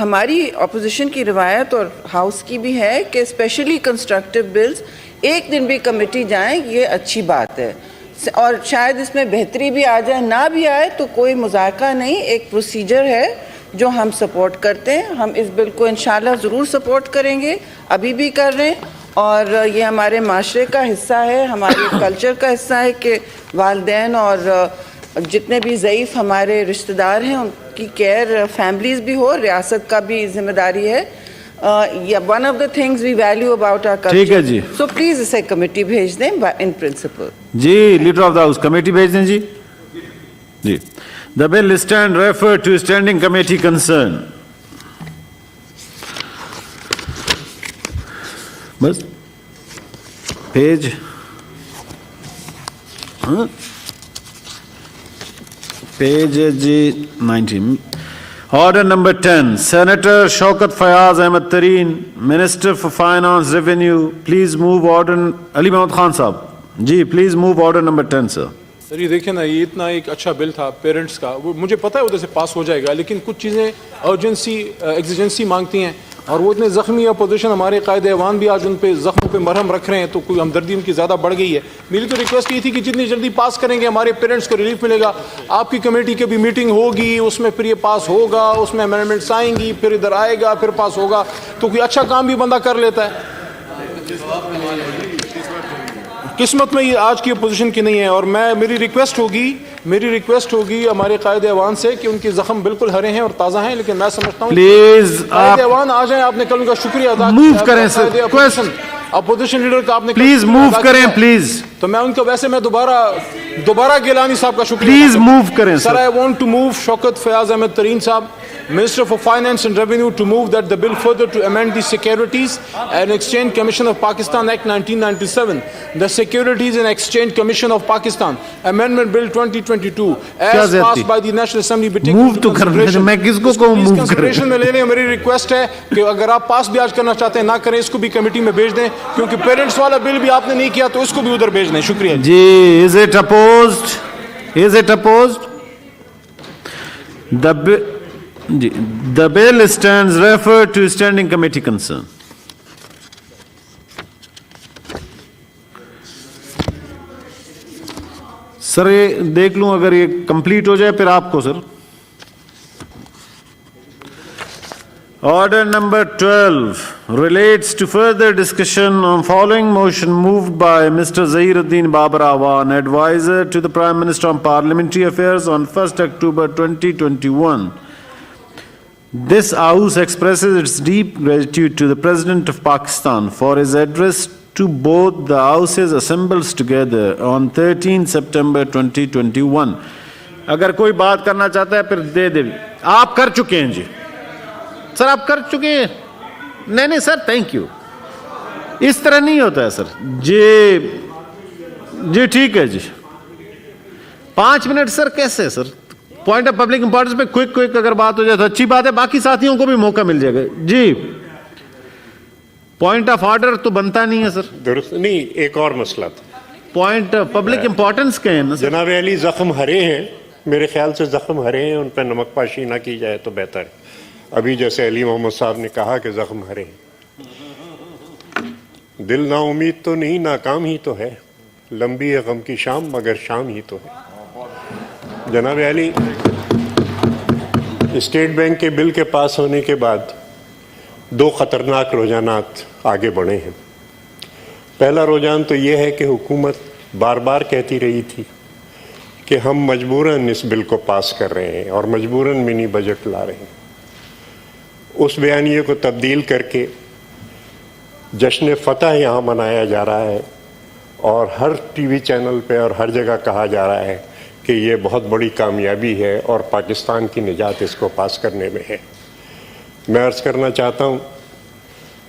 ہماری opposition کی روایت اور house کی بھی ہے کہ especially constructive bills ایک دن بھی کمیٹی جائیں، یہ اچھی بات ہے، اور شاید اس میں بہتری بھی آ جائے، نہ بھی آئے تو کوئی مذائقہ نہیں، ایک پروسیجر ہے جو ہم سپورٹ کرتے ہیں. ہم اس بل کو انشاءاللہ ضرور سپورٹ کریں گے، ابھی بھی کر رہے ہیں، اور یہ ہمارے معاشرے کا حصہ ہے، ہمارے کلچر کا حصہ ہے کہ والدین اور جتنے بھی ضعیف ہمارے رشتہ دار ہیں ان کی کیئر فیملیز بھی ہو، ریاست کا بھی ذمہ داری ہے. One of the things we value about our culture. ٹھیک ہے جی. سو پلیز اسے کمیٹی بھیج دیں ان پرنسپل. جی leader of the house committee بھیج دیں جی. جی the bill stand refer to standing committee concern. بس پیج پیج جی 19. Order number 10, Senator Shaukat Fayaz Ahmed Tareen, Minister for Finance, Revenue, please move order. Ali Mahmud Khan Sahab, ji, please move order number 10, sir. سر یہ دیکھیں نا، یہ اتنا ایک اچھا بل تھا پیرنٹس کا، وہ مجھے پتہ ہے ادھر سے پاس ہو جائے گا، لیکن کچھ چیزیں ارجنسی ایگزیجنسی مانگتی ہیں، اور وہ اتنے زخمی اپوزیشن ہمارے قائد ایوان بھی آج ان پہ زخموں پہ مرہم رکھ رہے ہیں، تو کوئی ہمدردی ان کی زیادہ بڑھ گئی ہے. میری تو ریکویسٹ یہ تھی کہ جتنی جلدی پاس کریں گے ہمارے پیرنٹس کو ریلیف ملے گا. آپ کی کمیٹی کی بھی میٹنگ ہوگی، اس میں پھر یہ پاس ہوگا، اس میں امینڈمنٹس آئیں گی، پھر ادھر آئے گا، پھر پاس ہوگا، تو کوئی اچھا کام بھی بندہ کر لیتا ہے. قسمت میں یہ آج کی اپوزیشن کی نہیں ہے. اور میری ریکویسٹ ہوگی ہمارے قائد ایوان سے کہ ان کے زخم بالکل ہرے ہیں اور تازہ ہیں، لیکن میں سمجھتا ہوں پلیز قائد ایوان آ جائیں. آپ نے کل ان کا شکریہ ادا کیا، موو کریں سر، اپوزیشن لیڈر کا آپ نے پلیز موو کریں پلیز. تو میں ان کا ویسے میں دوبارہ گیلانی صاحب کا شکریہ. پلیز موو کریں سر. آئی وانٹ ٹو موو شوکت فیاض احمد ترین صاحب, Minister for Finance and Revenue, to move that the bill further to amend the Securities and Exchange Commission of Pakistan Act 1997, the Securities and Exchange Commission of Pakistan Amendment Bill 2022 as passed by the National Assembly be taken into consideration. میں کس کو move consideration میں لینے. میری request ہے کہ اگر آپ پاس بھی آج کرنا چاہتے ہیں نہ کریں, اس کو بھی کمیٹی میں بھیج دیں, کیونکہ پیرنٹس والا بل بھی آپ نے نہیں کیا تو اس کو بھی ادھر بھیج دیں. شکریہ جی. Is it opposed? Is it opposed? The bill stands referred to standing committee concern. سر یہ دیکھ لوں اگر یہ کمپلیٹ ہو جائے پھر آپ کو. سر Order number 12 relates to further discussion on following motion moved by Mr. Zahiruddin Babar Awan, advisor to the Prime Minister on Parliamentary Affairs, on 1st October 2021. This House expresses its deep gratitude to the President of Pakistan for his address to both the Houses assembled together on 13 September 2021. اگر کوئی بات کرنا چاہتا ہے پھر دے دے. آپ کر چکے ہیں جی. سر آپ کر چکے ہیں. نہیں سر, تھینک یو. اس طرح نہیں ہوتا ہے سر. جی ٹھیک ہے جی. 5 منٹ سر. کیسے سر؟ پوائنٹ آف پبلک امپورٹنس پہ کوئک اگر بات ہو جائے تو اچھی بات ہے, باقی ساتھیوں کو بھی موقع مل جائے گا. جی پوائنٹ آف آرڈر تو بنتا نہیں ہے سر. درست نہیں. ایک اور مسئلہ تھا, پوائنٹ آف پبلک امپورٹنس کے ہیں نا سر. جناب علی زخم ہرے ہیں, میرے خیال سے زخم ہرے ہیں, ان پہ نمک پاشی نہ کی جائے تو بہتر ہے. ابھی جیسے علی محمد صاحب نے کہا کہ زخم ہرے ہیں, دل نا امید تو نہیں, ناکام ہی تو ہے. لمبی ہے غم کی شام مگر شام ہی تو ہے. جناب علی, اسٹیٹ بینک کے بل کے پاس ہونے کے بعد 2 خطرناک رجحانات آگے بڑھے ہیں. پہلا رجحان تو یہ ہے کہ حکومت بار بار کہتی رہی تھی کہ ہم مجبوراً اس بل کو پاس کر رہے ہیں اور مجبوراً منی بجٹ لا رہے ہیں. اس بیانیے کو تبدیل کر کے جشن فتح یہاں منایا جا رہا ہے, اور ہر ٹی وی چینل پہ اور ہر جگہ کہا جا رہا ہے کہ یہ بہت بڑی کامیابی ہے اور پاکستان کی نجات اس کو پاس کرنے میں ہے. میں عرض کرنا چاہتا ہوں,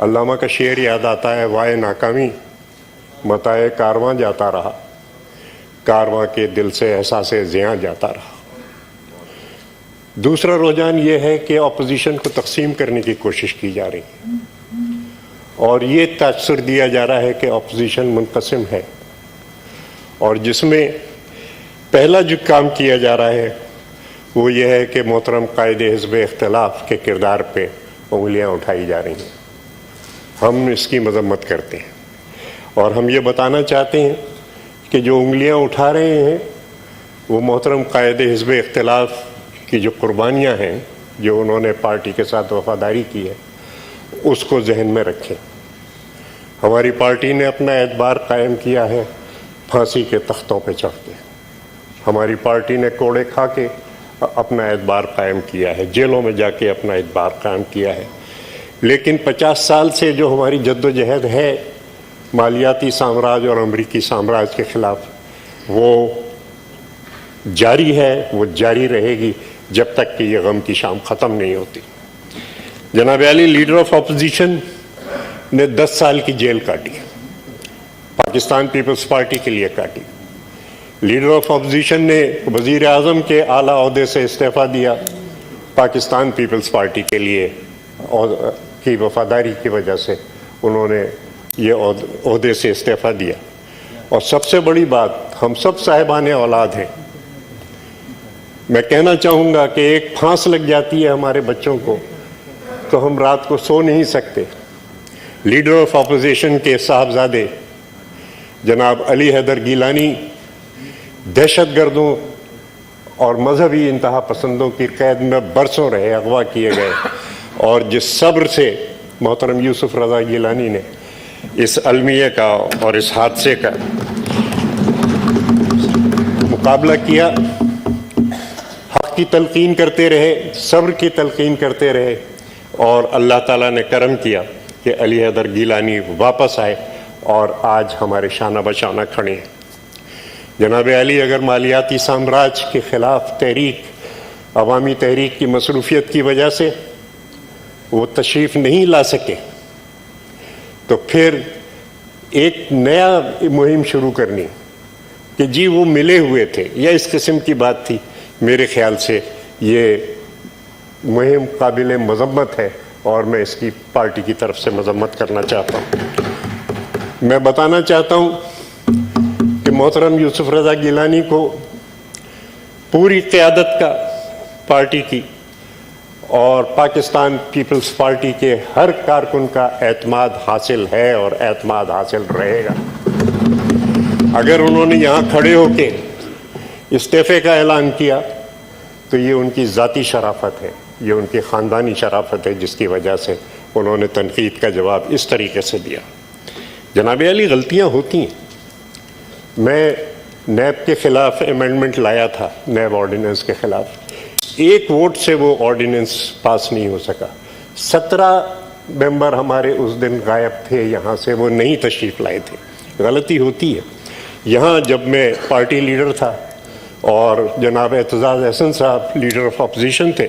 علامہ کا شعر یاد آتا ہے, وائے ناکامی متائے کارواں جاتا رہا, کارواں کے دل سے احساس زیاں جاتا رہا. دوسرا رجحان یہ ہے کہ اپوزیشن کو تقسیم کرنے کی کوشش کی جا رہی ہے, اور یہ تاثر دیا جا رہا ہے کہ اپوزیشن منقسم ہے, اور جس میں پہلا جو کام کیا جا رہا ہے وہ یہ ہے کہ محترم قائد حزب اختلاف کے کردار پہ انگلیاں اٹھائی جا رہی ہیں. ہم اس کی مذمت کرتے ہیں اور ہم یہ بتانا چاہتے ہیں کہ جو انگلیاں اٹھا رہے ہیں وہ محترم قائد حزب اختلاف کی جو قربانیاں ہیں، جو انہوں نے پارٹی کے ساتھ وفاداری کی ہے، اس کو ذہن میں رکھیں. ہماری پارٹی نے اپنا اعتبار قائم کیا ہے پھانسی کے تختوں پہ چڑھ کے. ہماری پارٹی نے کوڑے کھا کے اپنا اعتبار قائم کیا ہے، جیلوں میں جا کے اپنا اعتبار قائم کیا ہے. لیکن 50 سال سے جو ہماری جد و جہد ہے مالیاتی سامراج اور امریکی سامراج کے خلاف، وہ جاری ہے، وہ جاری رہے گی جب تک کہ یہ غم کی شام ختم نہیں ہوتی. جناب علی، لیڈر آف اپوزیشن نے 10 سال کی جیل کاٹی، پاکستان پیپلز پارٹی کے لیے کاٹی. لیڈر آف اپوزیشن نے وزیر اعظم کے اعلیٰ عہدے سے استعفیٰ دیا پاکستان پیپلز پارٹی کے لیے کی وفاداری کی وجہ سے انہوں نے یہ عہدے سے استعفیٰ دیا. اور سب سے بڑی بات، ہم سب صاحبان اولاد ہیں. میں کہنا چاہوں گا کہ ایک پھانس لگ جاتی ہے ہمارے بچوں کو تو ہم رات کو سو نہیں سکتے. لیڈر آف اپوزیشن کے صاحبزادے جناب علی حیدر گیلانی دہشت گردوں اور مذہبی انتہا پسندوں کی قید میں برسوں رہے، اغوا کیے گئے، اور جس صبر سے محترم یوسف رضا گیلانی نے اس المیہ کا اور اس حادثے کا مقابلہ کیا، حق کی تلقین کرتے رہے، صبر کی تلقین کرتے رہے، اور اللہ تعالیٰ نے کرم کیا کہ علی حیدر گیلانی واپس آئے اور آج ہمارے شانہ بشانہ کھڑے ہیں. جناب علی، اگر مالیاتی سامراج کے خلاف تحریک، عوامی تحریک کی مصروفیت کی وجہ سے وہ تشریف نہیں لا سکے تو پھر ایک نیا مہم شروع کرنی کہ جی وہ ملے ہوئے تھے یا اس قسم کی بات تھی. میرے خیال سے یہ مہم قابل مذمت ہے اور میں اس کی پارٹی کی طرف سے مذمت کرنا چاہتا ہوں. میں بتانا چاہتا ہوں کہ محترم یوسف رضا گیلانی کو پوری قیادت کا پارٹی کی اور پاکستان پیپلز پارٹی کے ہر کارکن کا اعتماد حاصل ہے اور اعتماد حاصل رہے گا. اگر انہوں نے یہاں کھڑے ہو کے استعفے کا اعلان کیا تو یہ ان کی ذاتی شرافت ہے، یہ ان کی خاندانی شرافت ہے، جس کی وجہ سے انہوں نے تنقید کا جواب اس طریقے سے دیا. جناب علی، غلطیاں ہوتی ہیں. میں نیب کے خلاف امینڈمنٹ لایا تھا، نیب آرڈیننس کے خلاف. 1 ووٹ سے وہ آرڈیننس پاس نہیں ہو سکا. 17 ممبر ہمارے اس دن غائب تھے یہاں سے، وہ نہیں تشریف لائے تھے. غلطی ہوتی ہے. یہاں جب میں پارٹی لیڈر تھا اور جناب اعتزاز احسن صاحب لیڈر آف اپوزیشن تھے،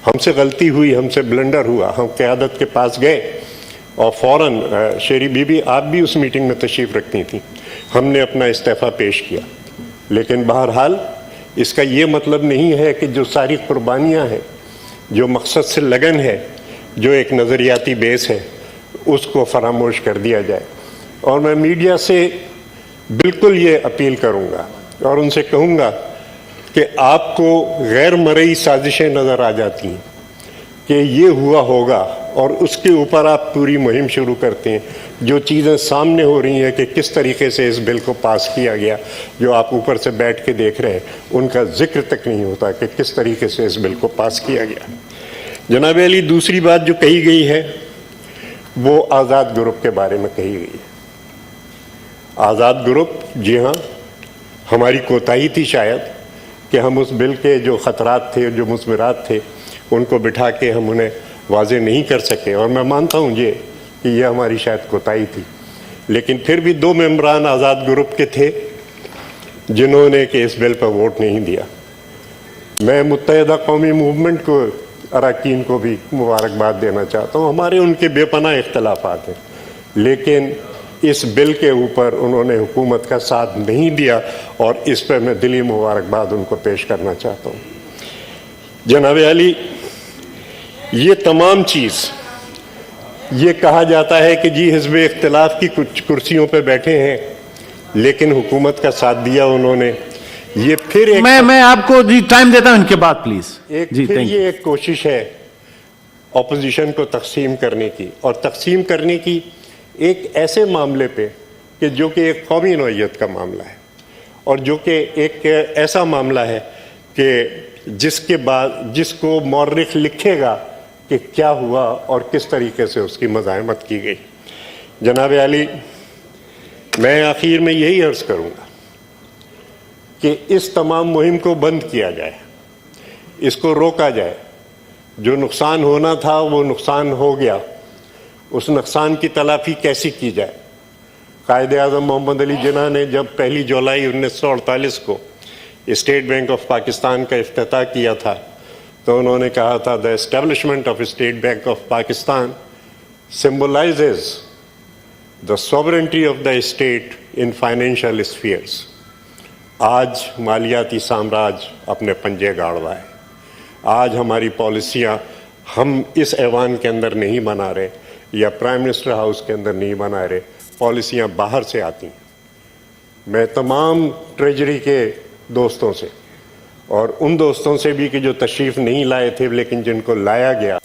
ہم سے غلطی ہوئی، ہم سے بلنڈر ہوا. ہم قیادت کے پاس گئے اور فوراً شیری بی بی آپ بھی اس میٹنگ میں تشریف رکھتی تھیں، ہم نے اپنا استعفیٰ پیش کیا. لیکن بہرحال اس کا یہ مطلب نہیں ہے کہ جو ساری قربانیاں ہیں، جو مقصد سے لگن ہے، جو ایک نظریاتی بیس ہے، اس کو فراموش کر دیا جائے. اور میں میڈیا سے بالکل یہ اپیل کروں گا اور ان سے کہوں گا کہ آپ کو غیر مرئی سازشیں نظر آ جاتی ہیں کہ یہ ہوا ہوگا اور اس کے اوپر آپ پوری مہم شروع کرتے ہیں. جو چیزیں سامنے ہو رہی ہیں کہ کس طریقے سے اس بل کو پاس کیا گیا، جو آپ اوپر سے بیٹھ کے دیکھ رہے ہیں، ان کا ذکر تک نہیں ہوتا کہ کس طریقے سے اس بل کو پاس کیا گیا. جناب علی، دوسری بات جو کہی گئی ہے وہ آزاد گروپ کے بارے میں کہی گئی ہے. آزاد گروپ، جی ہاں، ہماری کوتاہی تھی شاید کہ ہم اس بل کے جو خطرات تھے، جو مثمرات تھے، ان کو بٹھا کے ہم انہیں واضح نہیں کر سکے، اور میں مانتا ہوں کہ یہ ہماری شاید کوتاہی تھی. لیکن پھر بھی 2 ممبران آزاد گروپ کے تھے جنہوں نے کہ اس بل پر ووٹ نہیں دیا. میں متحدہ قومی موومنٹ کو، اراکین کو بھی مبارکباد دینا چاہتا ہوں. ہمارے ان کے بے پناہ اختلافات ہیں، لیکن اس بل کے اوپر انہوں نے حکومت کا ساتھ نہیں دیا اور اس پہ میں دلی مبارکباد ان کو پیش کرنا چاہتا ہوں. جناب علی، یہ تمام چیز، یہ کہا جاتا ہے کہ جی حزب اختلاف کی کچھ کرسیوں پہ بیٹھے ہیں لیکن حکومت کا ساتھ دیا انہوں نے، یہ پھر ایک میں آپ کو جی ٹائم دیتا ہوں ان کے بعد پلیز جی پھر یہ ایک کوشش ہے اپوزیشن کو تقسیم کرنے کی، اور تقسیم کرنے کی ایک ایسے معاملے پہ کہ جو کہ ایک قومی نوعیت کا معاملہ ہے، اور جو کہ ایک ایسا معاملہ ہے کہ جس کو مورخ لکھے گا کہ کیا ہوا اور کس طریقے سے اس کی مزاحمت کی گئی۔ جناب عالی، میں آخر میں یہی عرض کروں گا کہ اس تمام مہم کو بند کیا جائے، اس کو روکا جائے۔ جو نقصان ہونا تھا وہ نقصان ہو گیا، اس نقصان کی تلافی کیسی کی جائے۔ قائد اعظم محمد علی جناح نے جب 1 جولائی 1948 کو اسٹیٹ بینک آف پاکستان کا افتتاح کیا تھا تو انہوں نے کہا تھا the establishment of State Bank of Pakistan symbolizes the sovereignty of the state in financial spheres۔ آج مالیاتی سامراج اپنے پنجے گاڑ رہا ہے۔ آج ہماری پالیسیاں ہم اس ایوان کے اندر نہیں بنا رہے یا پرائم منسٹر ہاؤس کے اندر نہیں بنا رہے، پالیسیاں باہر سے آتی ہیں۔ میں تمام ٹریجری کے دوستوں سے اور ان دوستوں سے بھی کہ جو تشریف نہیں لائے تھے لیکن جن کو لایا گیا،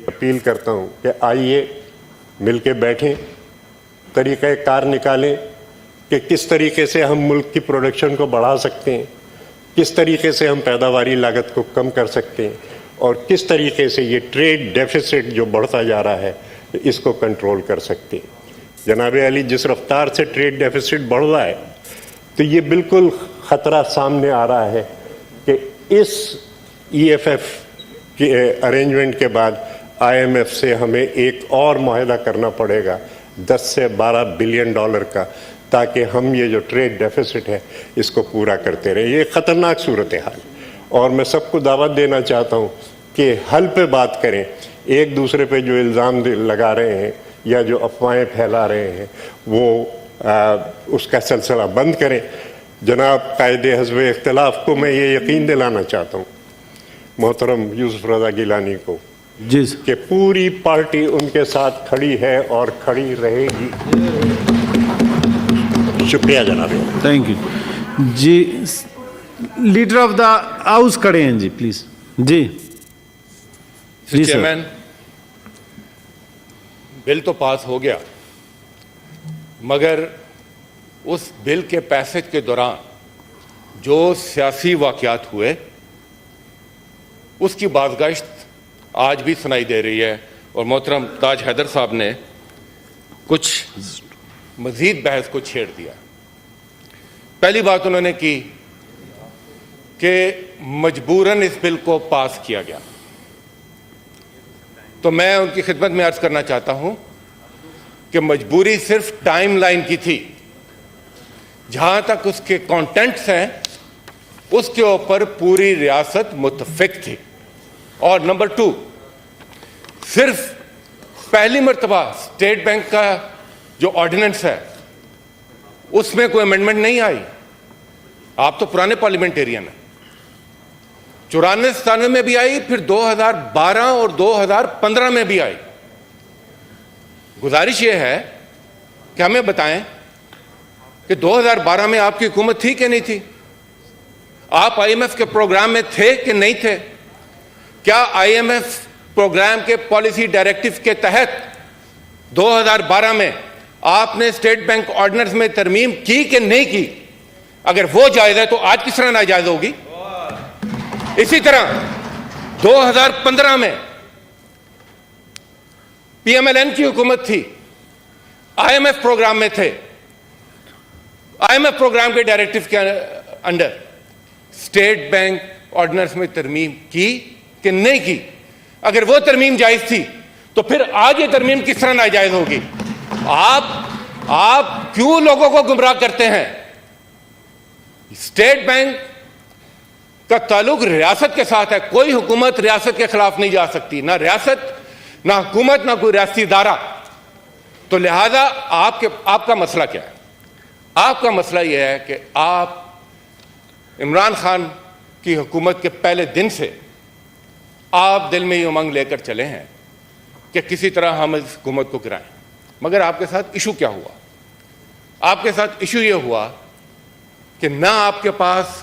اپیل کرتا ہوں کہ آئیے مل کے بیٹھیں، طریقہ کار نکالیں کہ کس طریقے سے ہم ملک کی پروڈکشن کو بڑھا سکتے ہیں، کس طریقے سے ہم پیداواری لاگت کو کم کر سکتے ہیں، اور کس طریقے سے یہ ٹریڈ ڈیفیسٹ جو بڑھتا جا رہا ہے اس کو کنٹرول کر سکتے ہیں۔ جناب علی، جس رفتار سے ٹریڈ ڈیفیسٹ بڑھ رہا ہے تو یہ بالکل خطرہ سامنے آ رہا ہے کہ اس EFF کے ارینجمنٹ کے بعد IMF سے ہمیں ایک اور معاہدہ کرنا پڑے گا 10 سے 12 بلین ڈالر کا، تاکہ ہم یہ جو ٹریڈ ڈیفیسٹ ہے اس کو پورا کرتے رہیں۔ یہ ایک خطرناک صورتحال، اور میں سب کو دعوت دینا چاہتا ہوں کہ حل پہ بات کریں، ایک دوسرے پہ جو الزام لگا رہے ہیں یا جو افواہیں پھیلا رہے ہیں وہ اس کا سلسلہ بند کریں۔ جناب قائد حزب اختلاف کو میں یہ یقین دلانا چاہتا ہوں، محترم یوسف رضا گیلانی کو، کہ پوری پارٹی ان کے ساتھ کھڑی ہے اور کھڑی رہے گی۔ شکریہ جناب۔ تھینک یو جی۔ لیڈر آف دا ہاؤس کھڑے ہیں جی، please G G sir. Chairman, بل تو پاس ہو گیا، مگر اس بل کے پیسج کے دوران جو سیاسی واقعات ہوئے اس کی بازگشت آج بھی سنائی دے رہی ہے، اور محترم تاج حیدر صاحب نے کچھ مزید بحث کو چھیڑ دیا۔ پہلی بات انہوں نے کی کہ مجبوراً اس بل کو پاس کیا گیا، تو میں ان کی خدمت میں عرض کرنا چاہتا ہوں کہ مجبوری صرف ٹائم لائن کی تھی، جہاں تک اس کے کانٹینٹس ہیں اس کے اوپر پوری ریاست متفق تھی۔ اور نمبر 2، صرف پہلی مرتبہ اسٹیٹ بینک کا جو آرڈیننس ہے اس میں کوئی امینڈمنٹ نہیں آئی۔ آپ تو پرانے پارلیمنٹیرین ہیں، 94-97 میں بھی آئی، پھر 2012 اور 2015 میں بھی آئی۔ گزارش یہ ہے کہ ہمیں بتائیں کہ 2012 میں آپ کی حکومت تھی کہ نہیں تھی؟ آپ IMF کے پروگرام میں تھے کہ نہیں تھے؟ کیا IMF پروگرام کے پالیسی ڈائریکٹو کے تحت 2012 میں آپ نے اسٹیٹ بینک آرڈیننس میں ترمیم کی کہ نہیں کی؟ اگر وہ جائز ہے تو آج کس طرح ناجائز ہوگی؟ اسی طرح 2015 میں PMLN کی حکومت تھی، IMF پروگرام میں تھے، IMF پروگرام کے ڈائریکٹو کے انڈر اسٹیٹ بینک آرڈیننس میں ترمیم کی کہ نہیں کی؟ اگر وہ ترمیم جائز تھی تو پھر آج یہ ترمیم کس طرح ناجائز ہوگی؟ آپ کیوں لوگوں کو گمراہ کرتے ہیں؟ اسٹیٹ بینک کا تعلق ریاست کے ساتھ ہے، کوئی حکومت ریاست کے خلاف نہیں جا سکتی، نہ ریاست، نہ حکومت، نہ کوئی ریاستی ادارہ۔ تو لہذا آپ کا مسئلہ کیا ہے؟ آپ کا مسئلہ یہ ہے کہ آپ عمران خان کی حکومت کے پہلے دن سے آپ دل میں یہ امنگ لے کر چلے ہیں کہ کسی طرح ہم اس حکومت کو گرائیں، مگر آپ کے ساتھ ایشو کیا ہوا؟ آپ کے ساتھ ایشو یہ ہوا کہ نہ آپ کے پاس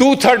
2/3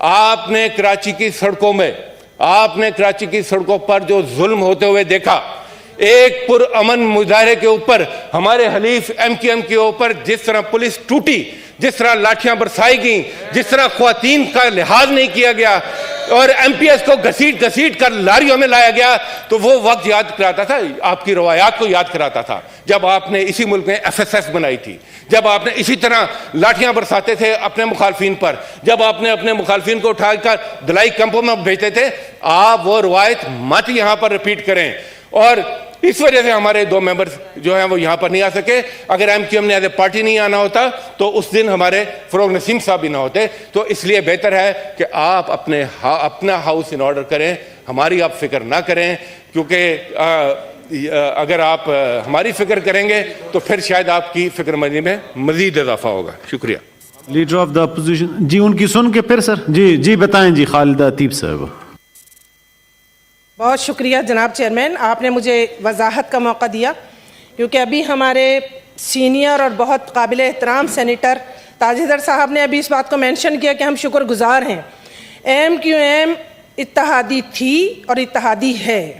آپ نے کراچی کی سڑکوں پر جو ظلم ہوتے ہوئے دیکھا، ایک پرامن مظاہرے کے اوپر ہمارے حلیف ایم کیو ایم کے اوپر جس طرح پولیس ٹوٹی، جس طرح لاٹھیاں برسائی گئیں، جس طرح خواتین کا لحاظ نہیں کیا گیا اور ایم پی ایس کو گھسیٹ گھسیٹ کر لاریوں میں لایا گیا، تو وہ وقت یاد کراتا تھا، آپ کی روایات کو یاد کراتا تھا جب آپ نے اسی ملک میں ایف ایس ایس بنائی تھی، جب آپ نے اسی طرح لاٹھیاں برساتے تھے اپنے مخالفین پر، جب آپ نے اپنے مخالفین کو اٹھا کر دلائی کیمپوں میں بھیجتے تھے. آپ وہ روایت مت یہاں پر ریپیٹ کریں. اور اس وجہ سے ہمارے 2 ممبرز جو ہیں وہ یہاں پر نہیں آ سکے. اگر ایم کیو ایم نے ایز اے پارٹی نہیں آنا ہوتا تو اس دن ہمارے فروغ نسیم صاحب بھی نہ ہوتے. تو اس لیے بہتر ہے کہ آپ اپنا ہاؤس ان آرڈر کریں، ہماری آپ فکر نہ کریں، کیونکہ اگر آپ ہماری فکر کریں گے تو پھر شاید آپ کی فکر مندی میں مزید اضافہ ہوگا. شکریہ. لیڈر آف دا اپوزیشن جی، ان کی سن کے پھر سر جی بتائیں جی. خالدہ طیب صاحب. بہت شکریہ جناب چیئرمین، آپ نے مجھے وضاحت کا موقع دیا، کیونکہ ابھی ہمارے سینئر اور بہت قابل احترام سینیٹر تاج حیدر صاحب نے ابھی اس بات کو مینشن کیا کہ ہم شکر گزار ہیں. ایم کیو ایم اتحادی تھی اور اتحادی ہے.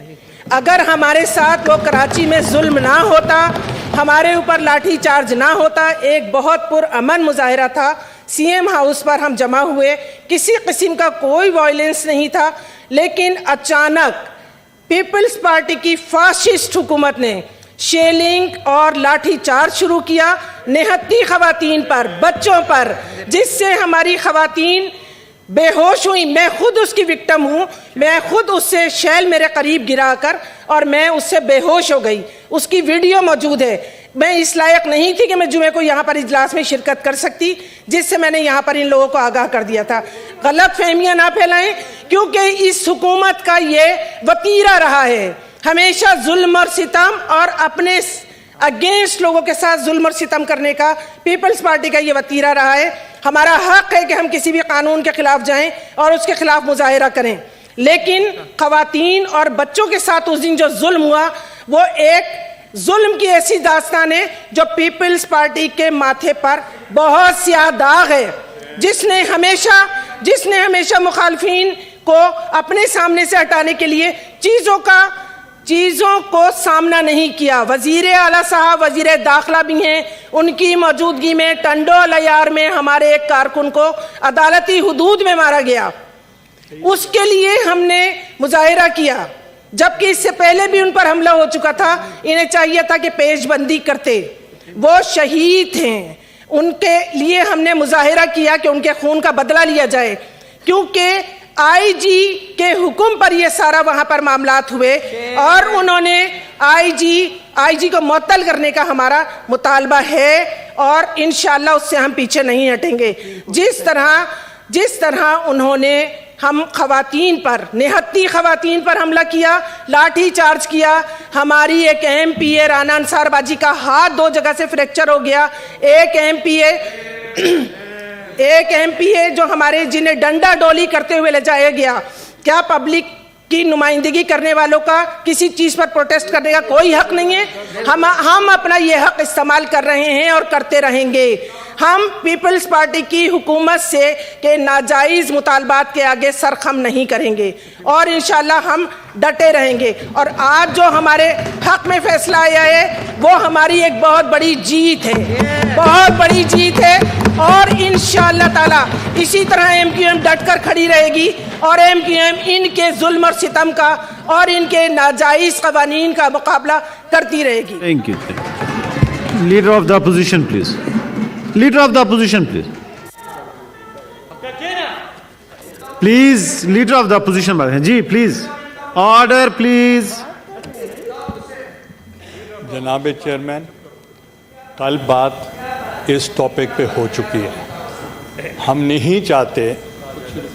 اگر ہمارے ساتھ وہ کراچی میں ظلم نہ ہوتا، ہمارے اوپر لاٹھی چارج نہ ہوتا، ایک بہت پرامن مظاہرہ تھا، سی ایم ہاؤس پر ہم جمع ہوئے، کسی قسم کا کوئی وائلنس نہیں تھا، لیکن اچانک پیپلز پارٹی کی فاشسٹ حکومت نے شیلنگ اور لاٹھی چارج شروع کیا نہتی خواتین پر، بچوں پر، جس سے ہماری خواتین بے ہوش ہوئی. میں خود اس کی وکٹم ہوں، میں خود اس سے شیل میرے قریب گرا کر اور میں اس سے بے ہوش ہو گئی. اس کی ویڈیو موجود ہے. میں اس لائق نہیں تھی کہ میں جمعے کو یہاں پر اجلاس میں شرکت کر سکتی، جس سے میں نے یہاں پر ان لوگوں کو آگاہ کر دیا تھا. غلط فہمیاں نہ پھیلائیں، کیونکہ اس حکومت کا یہ وتیرہ رہا ہے، ہمیشہ ظلم اور ستم اور اپنے اگینسٹ لوگوں کے ساتھ ظلم اور ستم کرنے کا پیپلز پارٹی کا یہ وتیرہ رہا ہے. ہمارا حق ہے کہ ہم کسی بھی قانون کے خلاف جائیں اور اس کے خلاف مظاہرہ کریں، لیکن خواتین اور بچوں کے ساتھ اس دن جو ظلم ہوا وہ ایک ظلم کی ایسی داستان ہے جو پیپلز پارٹی کے ماتھے پر بہت سیاہ داغ ہے، جس نے ہمیشہ مخالفین کو اپنے سامنے سے ہٹانے کے لیے چیزوں کو سامنا نہیں کیا. وزیر اعلیٰ صاحب وزیر داخلہ بھی ہیں، ان کی موجودگی میں ٹنڈو الیار میں ہمارے ایک کارکن کو عدالتی حدود میں مارا گیا. اس کے لیے ہم نے مظاہرہ کیا، جبکہ اس سے پہلے بھی ان پر حملہ ہو چکا تھا. انہیں چاہیے تھا کہ پیش بندی کرتے. وہ شہید ہیں، ان کے لیے ہم نے مظاہرہ کیا کہ ان کے خون کا بدلہ لیا جائے، کیونکہ آئی جی کے حکم پر یہ سارا وہاں پر معاملات ہوئے اور انہوں نے آئی جی کو معطل کرنے کا ہمارا مطالبہ ہے اور انشاءاللہ اس سے ہم پیچھے نہیں ہٹیں گے. جس طرح انہوں نے ہم خواتین پر، نہتی خواتین پر حملہ کیا، لاٹھی چارج کیا. ہماری ایک ایم پی اے رانا انصار باجی کا ہاتھ 2 جگہ سے فریکچر ہو گیا. ایک ایم پی اے جو ہمارے جنہیں ڈنڈا ڈولی کرتے ہوئے لے جایا گیا. کیا پبلک کی نمائندگی کرنے والوں کا کسی چیز پر پروٹیسٹ کرنے کا کوئی حق نہیں ہے؟ ہم اپنا یہ حق استعمال کر رہے ہیں اور کرتے رہیں گے. ہم پیپلز پارٹی کی حکومت سے کہ ناجائز مطالبات کے آگے سر خم نہیں کریں گے اور انشاءاللہ ہم ڈٹے رہیں گے. اور آج جو ہمارے حق میں فیصلہ آیا ہے وہ ہماری ایک بہت بڑی جیت ہے اور انشاءاللہ تعالی اسی طرح ایم کیو ایم ڈٹ کر کھڑی رہے گی اور ایم کیو ایم ان کے ظلم اور ستم کا اور ان کے ناجائز قوانین کا مقابلہ کرتی رہے گی. Thank you. Leader of the opposition please. Leader of the opposition please. Leader of the opposition جی پلیز. Order please. جناب چیئرمین، کل بات اس ٹاپک پہ ہو چکی ہے. ہم نہیں چاہتے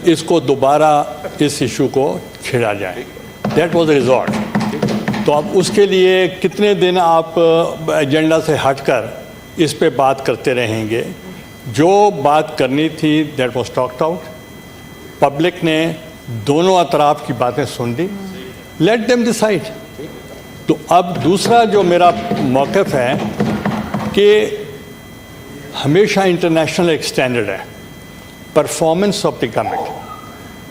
اس کو دوبارہ اس ایشو کو چھیڑا جائے. That was resort. تو اب اس کے لیے کتنے دن آپ ایجنڈا سے ہٹ کر اس پہ بات کرتے رہیں گے؟ جو بات کرنی تھی that was talked out. Public نے دونوں اطراف کی باتیں سن لی. Let them decide. تو اب دوسرا جو میرا موقف ہے کہ ہمیشہ انٹرنیشنل ایک اسٹینڈرڈ ہے پرفارمنس آف دی گورنمنٹ.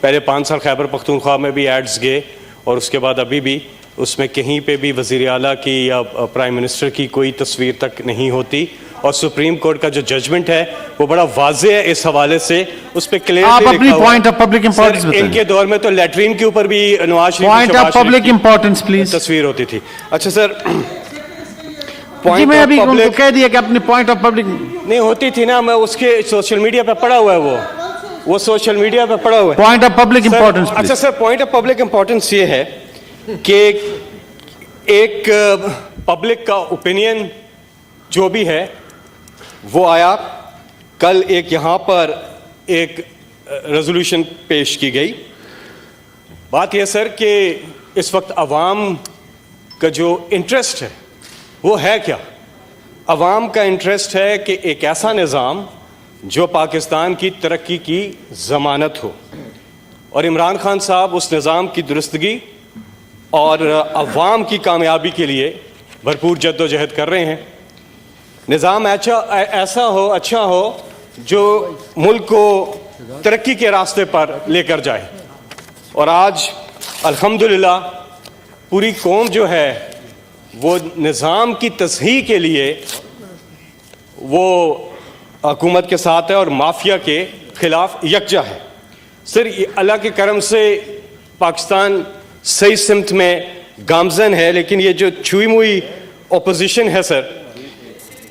پہلے 5 سال خیبر پختونخوا میں بھی ایڈز گئے اور اس کے بعد ابھی بھی اس میں کہیں پہ بھی وزیر اعلیٰ کی یا پرائم منسٹر کی کوئی تصویر تک نہیں ہوتی، اور سپریم کورٹ کا جو ججمنٹ ہے وہ بڑا واضح ہے اس حوالے سے، اس پہ کلیئر آپ اپنی پوائنٹ آف پبلک امپورٹنس بتائیں. ان کے دور میں تو لیٹرین کے اوپر بھی Nawaz Sharif point of public importance please. تصویر ہوتی تھی. اچھا سر، جی میں ابھی ان کو کہہ دیا کہ اپنی پوائنٹ آف پبلک نہیں ہوتی تھی نا، میں اس کے سوشل میڈیا پہ پڑا ہوا ہے، وہ سوشل میڈیا پہ پڑا ہوا ہے. Point of public importance. اچھا سر، پوائنٹ آف پبلک امپورٹنس یہ ہے کہ ایک پبلک کا اوپینین جو بھی ہے وہ آیا. کل ایک یہاں پر ایک ریزولوشن پیش کی گئی. بات یہ سر کہ اس وقت عوام کا جو انٹرسٹ ہے وہ ہے کیا؟ عوام کا انٹرسٹ ہے کہ ایک ایسا نظام جو پاکستان کی ترقی کی ضمانت ہو، اور عمران خان صاحب اس نظام کی درستگی اور عوام کی کامیابی کے لیے بھرپور جد و جہد کر رہے ہیں. نظام ایسا ہو، اچھا ہو، جو ملک کو ترقی کے راستے پر لے کر جائے. اور آج الحمدللہ پوری قوم جو ہے وہ نظام کی تصحیح کے لیے وہ حکومت کے ساتھ ہے اور مافیا کے خلاف یکجا ہے. سر اللہ کے کرم سے پاکستان صحیح سمت میں گامزن ہے، لیکن یہ جو چھوئی موئی اپوزیشن ہے سر،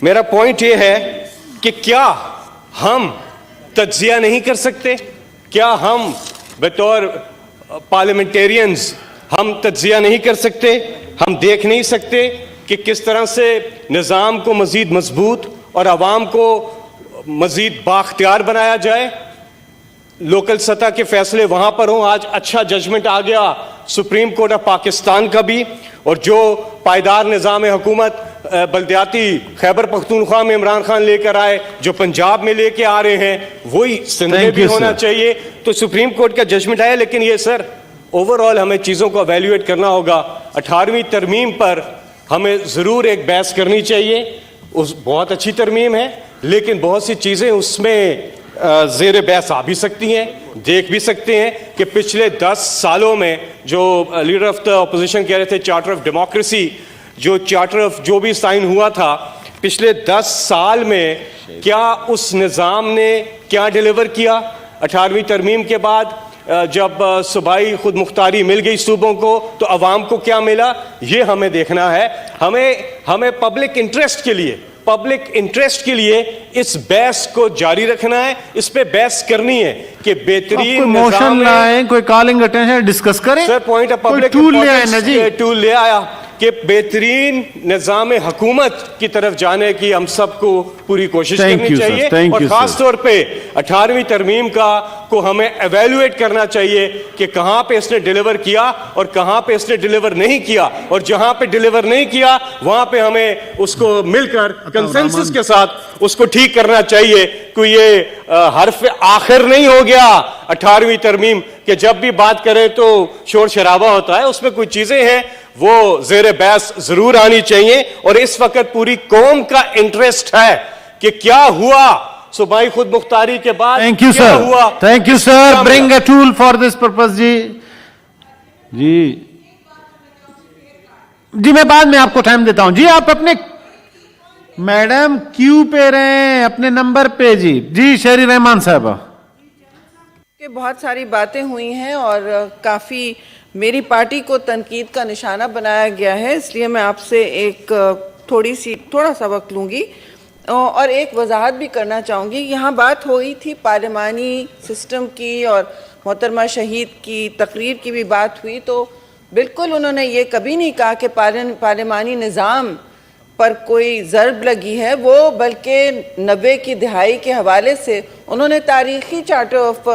میرا پوائنٹ یہ ہے کہ کیا ہم تجزیہ نہیں کر سکتے؟ کیا ہم بطور پارلیمنٹیرینز ہم تجزیہ نہیں کر سکتے؟ ہم دیکھ نہیں سکتے کہ کس طرح سے نظام کو مزید مضبوط اور عوام کو مزید بااختیار بنایا جائے؟ لوکل سطح کے فیصلے وہاں پر ہوں. آج اچھا ججمنٹ آ گیا سپریم کورٹ آف پاکستان کا بھی، اور جو پائیدار نظام حکومت بلدیاتی خیبر پختونخوا میں عمران خان لے کر آئے، جو پنجاب میں لے کے آ رہے ہیں، وہی سندھ میں بھی ہونا چاہیے. تو سپریم کورٹ کا ججمنٹ آیا، لیکن یہ سر اوور آل ہمیں چیزوں کو ایویلیویٹ کرنا ہوگا. 18ویں ترمیم پر ہمیں ضرور ایک بحث کرنی چاہیے. بہت اچھی ترمیم ہے، لیکن بہت سی چیزیں اس میں زیر بحث آ بھی سکتی ہیں. دیکھ بھی سکتے ہیں کہ پچھلے 10 سالوں میں جو لیڈر آف دا اپوزیشن کہہ رہے تھے چارٹر آف ڈیموکریسی، جو چارٹر آف جو بھی سائن ہوا تھا پچھلے 10 سال میں، کیا اس نظام نے کیا ڈیلیور کیا؟ 18ویں ترمیم کے بعد جب صوبائی خود مختاری مل گئی صوبوں کو، تو عوام کو کیا ملا؟ یہ ہمیں دیکھنا ہے. ہمیں پبلک انٹرسٹ کے لیے اس بحث کو جاری رکھنا ہے، اس پہ بحث کرنی ہے کہ بہترین موشن لائیں، کوئی کالنگ اٹینشن ڈسکس کریں. سر پوائنٹ آف پبلک ٹول لے آیا کہ بہترین نظام حکومت کی طرف جانے کی ہم سب کو پوری کوشش کرنی چاہیے، اور خاص طور پہ 18ویں ترمیم کو ہمیں ایویلویٹ کرنا چاہیے کہ کہاں پہ اس نے ڈیلیور کیا اور کہاں پہ اس نے ڈیلیور نہیں کیا، اور جہاں پہ ڈیلیور نہیں کیا وہاں پہ ہمیں اس کو مل کر کنسنسس کے ساتھ اس کو ٹھیک کرنا چاہیے. کوئی یہ حرف آخر نہیں ہو گیا 18ویں ترمیم کہ جب بھی بات کریں تو شور شرابہ ہوتا ہے. اس میں کوئی چیزیں ہیں وہ زیر بحث ضرور آنی چاہیے. اور اس وقت پوری قوم کا انٹرسٹ ہے کہ کیا ہوا صوبائی خود مختاری کے بعد. Thank you sir. Thank you sir. Bring a tool for this purpose. جی میں بعد میں آپ کو ٹائم دیتا ہوں. جی آپ اپنے میڈم کیو پہ رہیں اپنے نمبر پہ. جی شہری رحمان صاحبہ. کہ بہت ساری باتیں ہوئی ہیں اور کافی میری پارٹی کو تنقید کا نشانہ بنایا گیا ہے، اس لیے میں آپ سے ایک تھوڑا سا وقت لوں گی اور ایک وضاحت بھی کرنا چاہوں گی. یہاں بات ہوئی تھی پارلیمانی سسٹم کی اور محترمہ شہید کی تقریر کی بھی بات ہوئی، تو بالکل انہوں نے یہ کبھی نہیں کہا کہ پارلیمانی نظام پر کوئی ضرب لگی ہے. وہ بلکہ 90 کی دہائی کے حوالے سے انہوں نے تاریخی چارٹر آف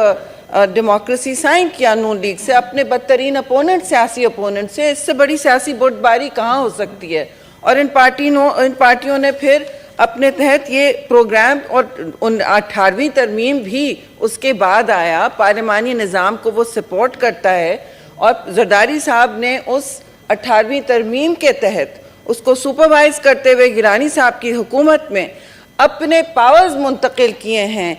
ڈیموکریسی سائن کیا نون لیگ سے، اپنے بدترین سیاسی اپوننٹ سے. اس سے بڑی سیاسی بردباری کہاں ہو سکتی ہے؟ اور ان پارٹیوں نے پھر اپنے تحت یہ پروگرام، اور 18ویں ترمیم بھی اس کے بعد آیا. پارلیمانی نظام کو وہ سپورٹ کرتا ہے، اور زرداری صاحب نے اس 18ویں ترمیم کے تحت اس کو سپروائز کرتے ہوئے گیلانی صاحب کی حکومت میں اپنے پاورز منتقل کیے ہیں.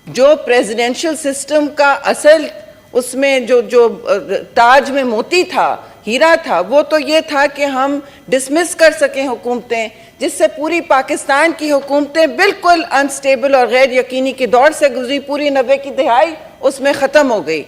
جو پریزیڈنشل سسٹم کا اصل اس میں جو تاج میں موتی تھا، ہیرا تھا، وہ تو یہ تھا کہ ہم ڈسمس کر سکیں حکومتیں، جس سے پوری پاکستان کی حکومتیں بالکل انسٹیبل اور غیر یقینی کی دور سے گزری، پوری 90 کی دہائی اس میں ختم ہو گئی.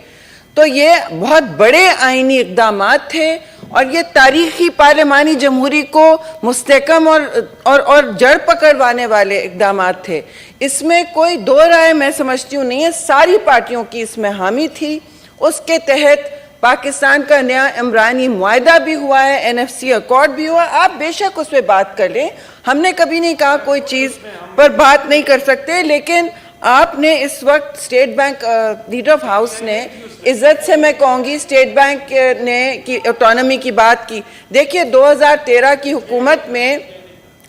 تو یہ بہت بڑے آئینی اقدامات تھے اور یہ تاریخی پارلیمانی جمہوری کو مستحکم اور جڑ پکڑوانے والے اقدامات تھے. اس میں کوئی دو رائے میں سمجھتی ہوں نہیں ہے، ساری پارٹیوں کی اس میں حامی تھی. اس کے تحت پاکستان کا نیا عمرانی معاہدہ بھی ہوا ہے، NFC ایکارڈ بھی ہوا. آپ بے شک اس پہ بات کر لیں، ہم نے کبھی نہیں کہا کوئی چیز پر بات نہیں کر سکتے، لیکن آپ نے اس وقت state bank leader of house نے عزت سے میں کہوں گی اسٹیٹ بینک نے کی آٹونومی کی بات کی. دیکھیے 2013 کی حکومت میں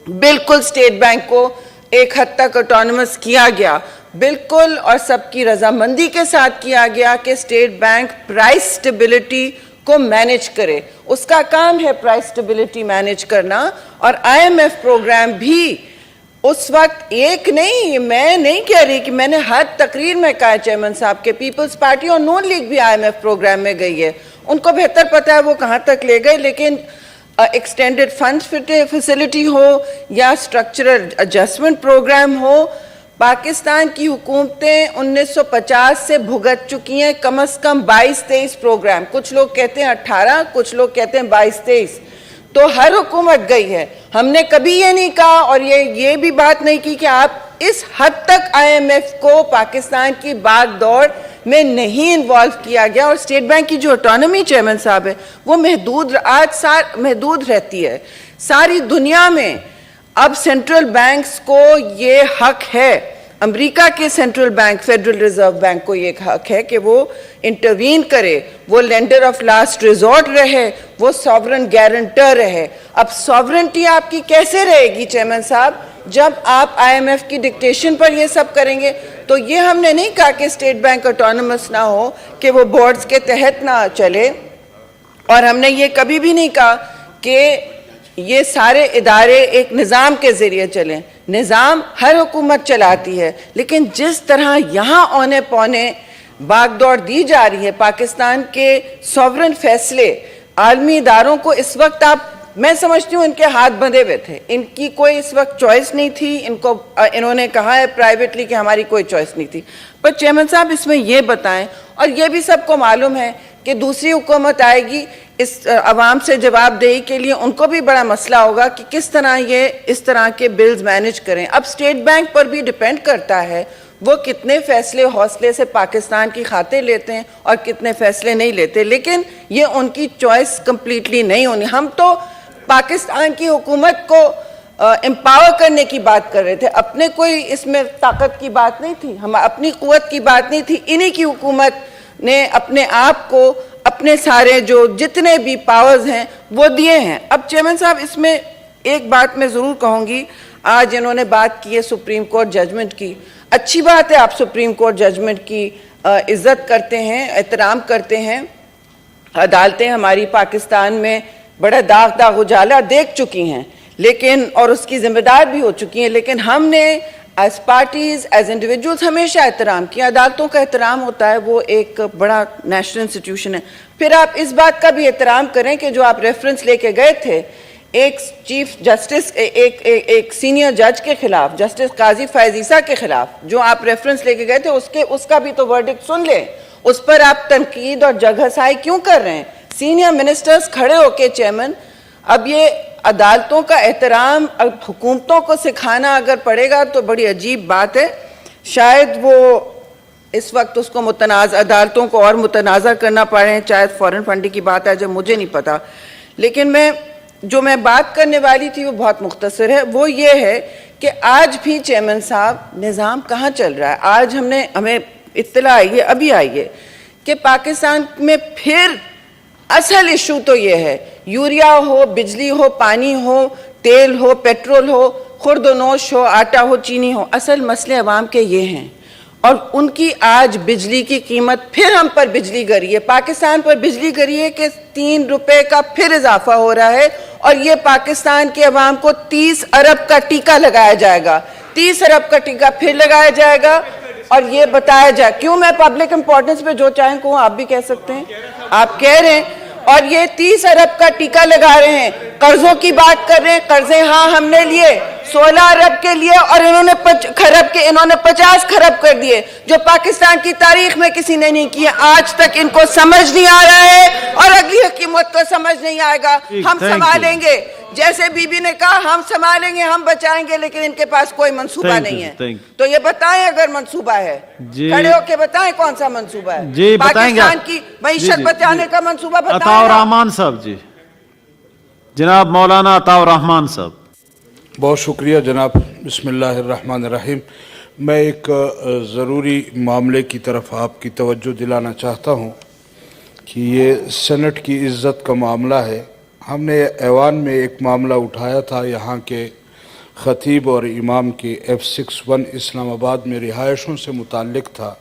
بالکل اسٹیٹ بینک کو ایک حد تک آٹونومس کیا گیا، بالکل، اور سب کی رضامندی کے ساتھ کیا گیا کہ اسٹیٹ بینک پرائس سٹیبلٹی کو مینیج کرے. اس کا کام ہے پرائس سٹیبلٹی مینیج کرنا. اور IMF پروگرام بھی اس وقت ایک نہیں، میں نہیں کہہ رہی کہ میں نے ہر تقریر میں کہا چیئرمین صاحب کے پیپلز پارٹی اور نون لیگ بھی IMF پروگرام میں گئی ہے، ان کو بہتر پتہ ہے وہ کہاں تک لے گئے. لیکن ایکسٹینڈڈ فنڈ فیسلٹی ہو یا اسٹرکچرل ایڈجسٹمنٹ پروگرام ہو، پاکستان کی حکومتیں 1950 سے بھگت چکی ہیں کم از کم 22-23 پروگرام. کچھ لوگ کہتے ہیں 18، کچھ لوگ کہتے ہیں 22-23. تو ہر حکومت گئی ہے. ہم نے کبھی یہ نہیں کہا اور یہ بھی بات نہیں کی کہ آپ اس حد تک IMF کو پاکستان کی باغ دوڑ میں نہیں انوالو کیا گیا. اور اسٹیٹ بینک کی جو آٹونومی چیئرمین صاحب ہے وہ محدود رہتی ہے. ساری دنیا میں اب سینٹرل بینکس کو یہ حق ہے، امریکہ کے central bank federal reserve bank کو یہ حق ہے کہ وہ انٹروین کرے، وہ لینڈر آف لاسٹ ریزورٹ رہے، وہ ساورن گارنٹر رہے. اب ساورنٹی آپ کی کیسے رہے گی چیئرمین صاحب جب آپ IMF کی ڈکٹیشن پر یہ سب کریں گے؟ تو یہ ہم نے نہیں کہا کہ اسٹیٹ بینک آٹونومس نہ ہو، کہ وہ بورڈز کے تحت نہ چلے، اور ہم نے یہ کبھی بھی نہیں کہا کہ یہ سارے ادارے ایک نظام کے ذریعے چلیں. نظام ہر حکومت چلاتی ہے، لیکن جس طرح یہاں اونے پونے باغ دوڑ دی جا رہی ہے، پاکستان کے سوورن فیصلے عالمی اداروں کو اس وقت میں سمجھتی ہوں ان کے ہاتھ بندھے ہوئے تھے، ان کی کوئی اس وقت چوائس نہیں تھی. انہوں نے کہا ہے پرائیویٹلی کہ ہماری کوئی چوائس نہیں تھی. پر چیئرمین صاحب اس میں یہ بتائیں، اور یہ بھی سب کو معلوم ہے کہ دوسری حکومت آئے گی، اس عوام سے جواب دہی کے لیے ان کو بھی بڑا مسئلہ ہوگا کہ کس طرح یہ اس طرح کے بلز مینیج کریں. اب اسٹیٹ بینک پر بھی ڈیپینڈ کرتا ہے وہ کتنے فیصلے حوصلے سے پاکستان کی خاطر لیتے ہیں اور کتنے فیصلے نہیں لیتے، لیکن یہ ان کی چوائس کمپلیٹلی نہیں ہونی. ہم تو پاکستان کی حکومت کو امپاور کرنے کی بات کر رہے تھے، اپنے کوئی اس میں طاقت کی بات نہیں تھی، ہم اپنی قوت کی بات نہیں تھی. انہی کی حکومت نے اپنے آپ کو اپنے سارے جو جتنے بھی پاورز ہیں وہ دیے ہیں. اب چیئرمین صاحب اس میں ایک بات میں ضرور کہوں گی، آج انہوں نے بات کی ہے سپریم کورٹ ججمنٹ کی. اچھی بات ہے آپ سپریم کورٹ ججمنٹ کی عزت کرتے ہیں، احترام کرتے ہیں. عدالتیں ہماری پاکستان میں بڑا داغ اجالا دیکھ چکی ہیں، لیکن اور اس کی ذمہ دار بھی ہو چکی ہیں، لیکن ہم نے ایز پارٹیز ایز انڈیویجولز ہمیشہ احترام کیا. عدالتوں کا احترام ہوتا ہے، وہ ایک بڑا نیشنل انسٹیٹیوشن ہے. پھر آپ اس بات کا بھی احترام کریں کہ جو آپ ریفرنس لے کے گئے تھے ایک چیف جسٹس ایک سینئر جج کے خلاف، جسٹس قاضی فائز عیسیٰ کے خلاف جو آپ ریفرنس لے کے گئے تھے، اس کا بھی تو ورڈکٹ سن لیں. اس پر آپ تنقید اور جگ ہسائی کیوں کر رہے ہیں؟ سینئر منسٹرز کھڑے ہو کے چیئرمین، اب یہ عدالتوں کا احترام اب حکومتوں کو سکھانا اگر پڑے گا تو بڑی عجیب بات ہے. شاید وہ اس وقت اس کو متنازع عدالتوں کو اور متنازع کرنا پڑے، چاہے فورن فنڈنگ کی بات ہے، جب مجھے نہیں پتا. لیکن میں بات کرنے والی تھی وہ بہت مختصر ہے. وہ یہ ہے کہ آج بھی چیئرمین صاحب نظام کہاں چل رہا ہے. آج ہمیں اطلاع آئی ہے، ابھی آئی ہے کہ پاکستان میں پھر اصل ایشو تو یہ ہے، یوریا ہو، بجلی ہو، پانی ہو، تیل ہو، پیٹرول ہو، خرد و نوش ہو، آٹا ہو، چینی ہو، اصل مسئلے عوام کے یہ ہیں. اور ان کی آج بجلی کی قیمت پھر ہم پر بجلی گری ہے، پاکستان پر بجلی گری ہے کہ 3 روپے کا پھر اضافہ ہو رہا ہے. اور یہ پاکستان کے عوام کو 30 ارب کا ٹیکہ لگایا جائے گا، 30 ارب کا ٹیکہ پھر لگایا جائے گا. اور یہ بتایا جائے. کیوں میں پبلک امپورٹنس پہ جو چاہیں کہوں آپ بھی کہہ سکتے ہیں. آپ کہہ رہے ہیں اور یہ 30 ارب کا ٹیکہ لگا رہے ہیں. قرضوں کی بات کر رہے ہیں. قرضے ہاں ہم نے لیے 16 ارب کے لیے اور انہوں نے 50 خرب کر دیے جو پاکستان کی تاریخ میں کسی نے نہیں کیا. آج تک ان کو سمجھ نہیں آ رہا ہے اور اگلی حکومت کو سمجھ نہیں آئے گا. ہم سنبھالیں گے جیسے بی بی نے کہا ہم سنبھالیں گے ہم بچائیں گے لیکن ان کے پاس کوئی منصوبہ نہیں ہے. تو یہ بتائیں اگر منصوبہ ہے کھڑے ہو کے بتائیں کون سا منصوبہ ہے. پاکستان کی معیشت بچانے کا منصوبہ بتائیں. عطاء الرحمان صاحب جی. جناب مولانا عطاء الرحمان صاحب. بہت شکریہ جناب. بسم اللہ الرحمن الرحیم. میں ایک ضروری معاملے کی طرف آپ کی توجہ دلانا چاہتا ہوں کہ یہ سینٹ کی عزت کا معاملہ ہے. ہم نے ایوان میں ایک معاملہ اٹھایا تھا یہاں کے خطیب اور امام کی F61 اسلام آباد میں رہائشوں سے متعلق تھا.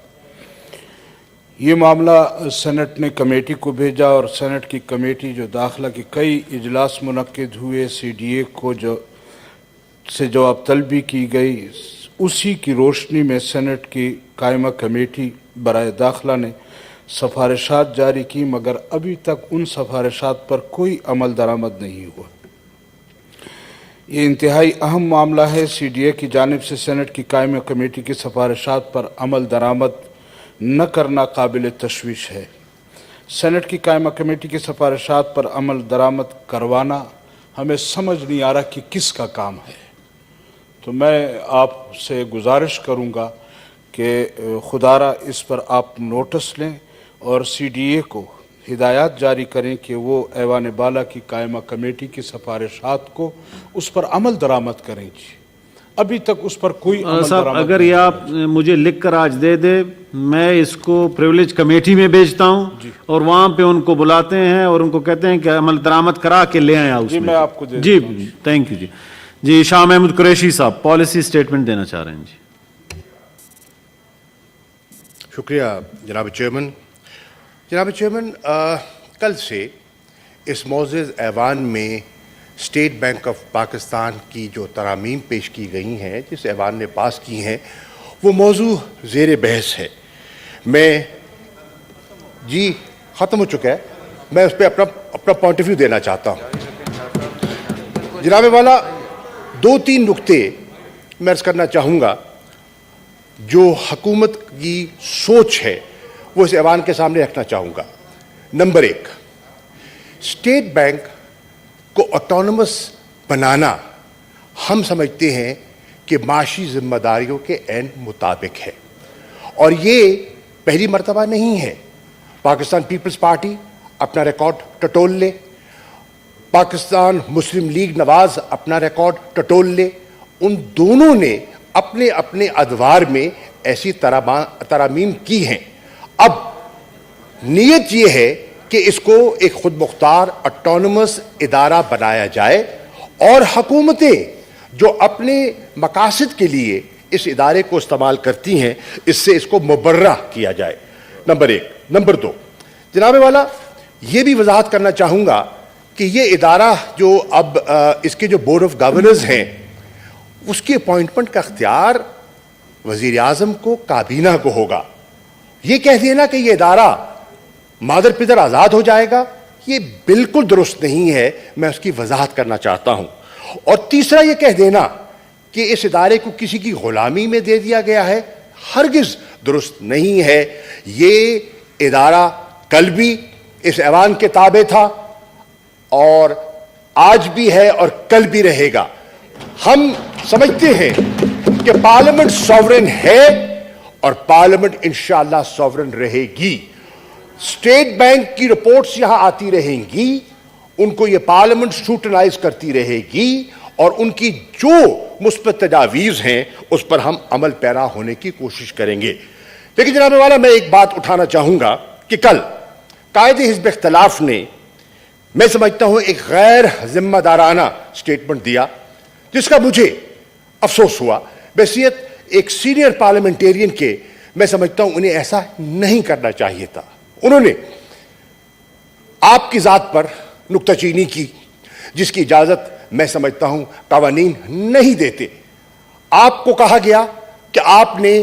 یہ معاملہ سینٹ نے کمیٹی کو بھیجا اور سینٹ کی کمیٹی جو داخلہ کے کئی اجلاس منعقد ہوئے, CDA کو سے جواب طلبی کی گئی, اسی کی روشنی میں سینٹ کی قائمہ کمیٹی برائے داخلہ نے سفارشات جاری کی مگر ابھی تک ان سفارشات پر کوئی عمل درآمد نہیں ہوا. یہ انتہائی اہم معاملہ ہے. CDA کی جانب سے سینٹ کی قائمہ کمیٹی کی سفارشات پر عمل درآمد نہ کرنا قابل تشویش ہے. سینٹ کی قائمہ کمیٹی کی سفارشات پر عمل درآمد کروانا ہمیں سمجھ نہیں آ رہا کہ کس کا کام ہے. تو میں آپ سے گزارش کروں گا کہ خدارہ اس پر آپ نوٹس لیں اور CDA کو ہدایات جاری کریں کہ وہ ایوان بالا کی قائمہ کمیٹی کی سفارشات کو اس پر عمل درآمد کریں. جی ابھی تک اس پر کوئی عمل درآمد اگر یہ آپ مجھے لکھ کر آج دے دے میں اس کو پریولیج کمیٹی میں بھیجتا ہوں اور وہاں پہ ان کو بلاتے ہیں اور ان کو کہتے ہیں کہ عمل درآمد کرا کے لے آیا. جی میں آپ کو دے جی تھینک یو. جی شاہ محمود قریشی صاحب پالیسی سٹیٹمنٹ دینا چاہ رہے ہیں. جی شکریہ جناب چیئرمین. جناب چیئرمین, کل سے اس معزز ایوان میں اسٹیٹ بینک آف پاکستان کی جو ترامیم پیش کی گئی ہیں جس ایوان نے پاس کی ہیں وہ موضوع زیر بحث ہے. میں جی ختم ہو چکا ہے. میں اس پہ اپنا پوائنٹ آف ویو دینا چاہتا ہوں. جناب والا 2-3 نکتے میں عرض کرنا چاہوں گا جو حکومت کی سوچ ہے وہ اس ایوان کے سامنے رکھنا چاہوں گا. نمبر 1, اسٹیٹ بینک کو آٹونومس بنانا ہم سمجھتے ہیں کہ معاشی ذمہ داریوں کے عین مطابق ہے اور یہ پہلی مرتبہ نہیں ہے. پاکستان پیپلز پارٹی اپنا ریکارڈ ٹٹول لے, پاکستان مسلم لیگ نواز اپنا ریکارڈ ٹٹول لے, ان دونوں نے اپنے اپنے ادوار میں ایسی ترامیم کی ہیں. اب نیت یہ ہے کہ اس کو ایک خود مختار آٹونومس ادارہ بنایا جائے اور حکومتیں جو اپنے مقاصد کے لیے اس ادارے کو استعمال کرتی ہیں اس سے اس کو مبرہ کیا جائے. نمبر 1. نمبر 2, جناب والا یہ بھی وضاحت کرنا چاہوں گا کہ یہ ادارہ جو اب اس کے جو بورڈ آف گورنرز ہیں اس کی اپوائنٹمنٹ کا اختیار وزیر اعظم کو, کابینہ کو ہوگا. یہ کہہ دینا کہ یہ ادارہ مادر پدر آزاد ہو جائے گا یہ بالکل درست نہیں ہے. میں اس کی وضاحت کرنا چاہتا ہوں. اور تیسرا یہ کہہ دینا کہ اس ادارے کو کسی کی غلامی میں دے دیا گیا ہے ہرگز درست نہیں ہے. یہ ادارہ کل بھی اس ایوان کے تابع تھا اور آج بھی ہے اور کل بھی رہے گا. ہم سمجھتے ہیں کہ پارلیمنٹ سوورن ہے اور پارلیمنٹ انشاءاللہ سوورن رہے گی. اسٹیٹ بینک کی رپورٹس یہاں آتی رہیں گی, ان کو یہ پارلیمنٹ سکروٹنائز کرتی رہے گی اور ان کی جو مثبت تجاویز ہیں اس پر ہم عمل پیرا ہونے کی کوشش کریں گے. لیکن جناب والا میں ایک بات اٹھانا چاہوں گا کہ کل قائد حزب اختلاف نے میں سمجھتا ہوں ایک غیر ذمہ دارانہ سٹیٹمنٹ دیا جس کا مجھے افسوس ہوا. بحیثیت ایک سینئر پارلیمنٹیرین کے میں سمجھتا ہوں انہیں ایسا نہیں کرنا چاہیے تھا. انہوں نے آپ کی ذات پر نکتہ چینی کی جس کی اجازت میں سمجھتا ہوں قوانین نہیں دیتے. آپ کو کہا گیا کہ آپ نے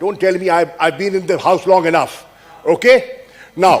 don't tell me I've been in the house long enough, okay? Now,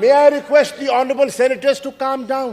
may I request the honorable senators to calm down.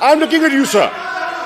I am looking at you sir.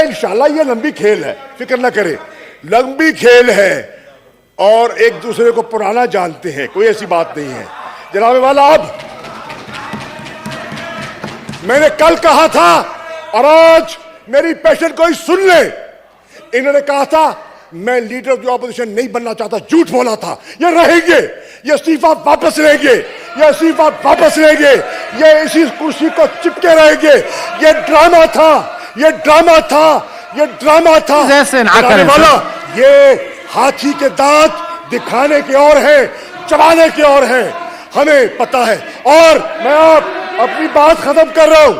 انشاءاللہ. یہ لمبی کھیل ہے, فکر نہ کریں, لمبی کھیل ہے اور ایک دوسرے کو پرانا جانتے ہیں, کوئی ایسی بات نہیں ہے. جناب والا, اب میں نے کل کہا تھا اور آج میری پیشن کوئی سن لے, انہوں نے کہا تھا میں لیڈر آف دی اپوزیشن نہیں بننا چاہتا, جھوٹ بولا تھا. یہ رہیں گے, یہ استعفیٰ واپس لیں گے, یہ استعفیٰ واپس لیں گے, یہ اسی کرسی کو چپکے رہیں گے. یہ ڈرامہ تھا, یہ ڈرامہ تھا, یہ ڈرامہ تھا. والا, یہ ہاتھی کے دانت دکھانے کے اور ہیں, چبانے کے اور ہیں, ہمیں پتا ہے. اور میں آپ اپنی بات ختم کر رہا ہوں.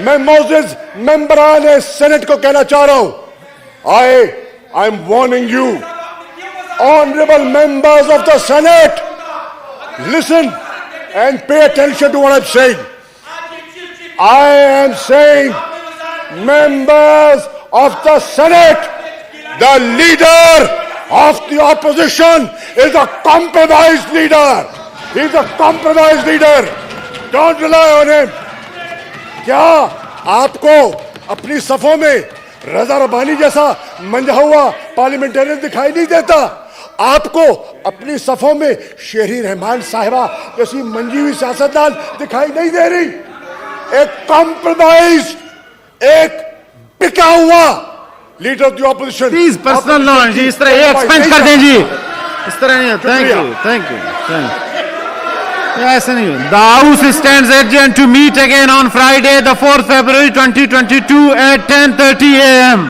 میں معزز ممبران سینٹ کو کہنا چاہ رہا ہوں, I am warning you, honorable members of the Senate, listen and pay attention to what I'm saying. I am saying, members of the Senate, the leader of the opposition is a compromised leader. He's a compromised leader. Don't rely on him. کیا آپ کو اپنی صفوں میں رضا ربانی جیسا منجھا ہوا parliamentarian دکھائی نہیں دیتا؟ آپ کو اپنی صفوں میں شہری رحمان صاحبہ جیسی منجھی ہوئی سیاستدان دکھائی نہیں دے رہی؟ ایک کمپرومائز, ایک بکا ہوا leader of the opposition. Please personal نہ جی, اس طرح یہ ایکسپینس کر دیں جی, اس طرح نہیں. Thank you. ایسا نہیں. The House stands adjourned to meet again on Friday, the 4th February 2022 at 10:30 a.m.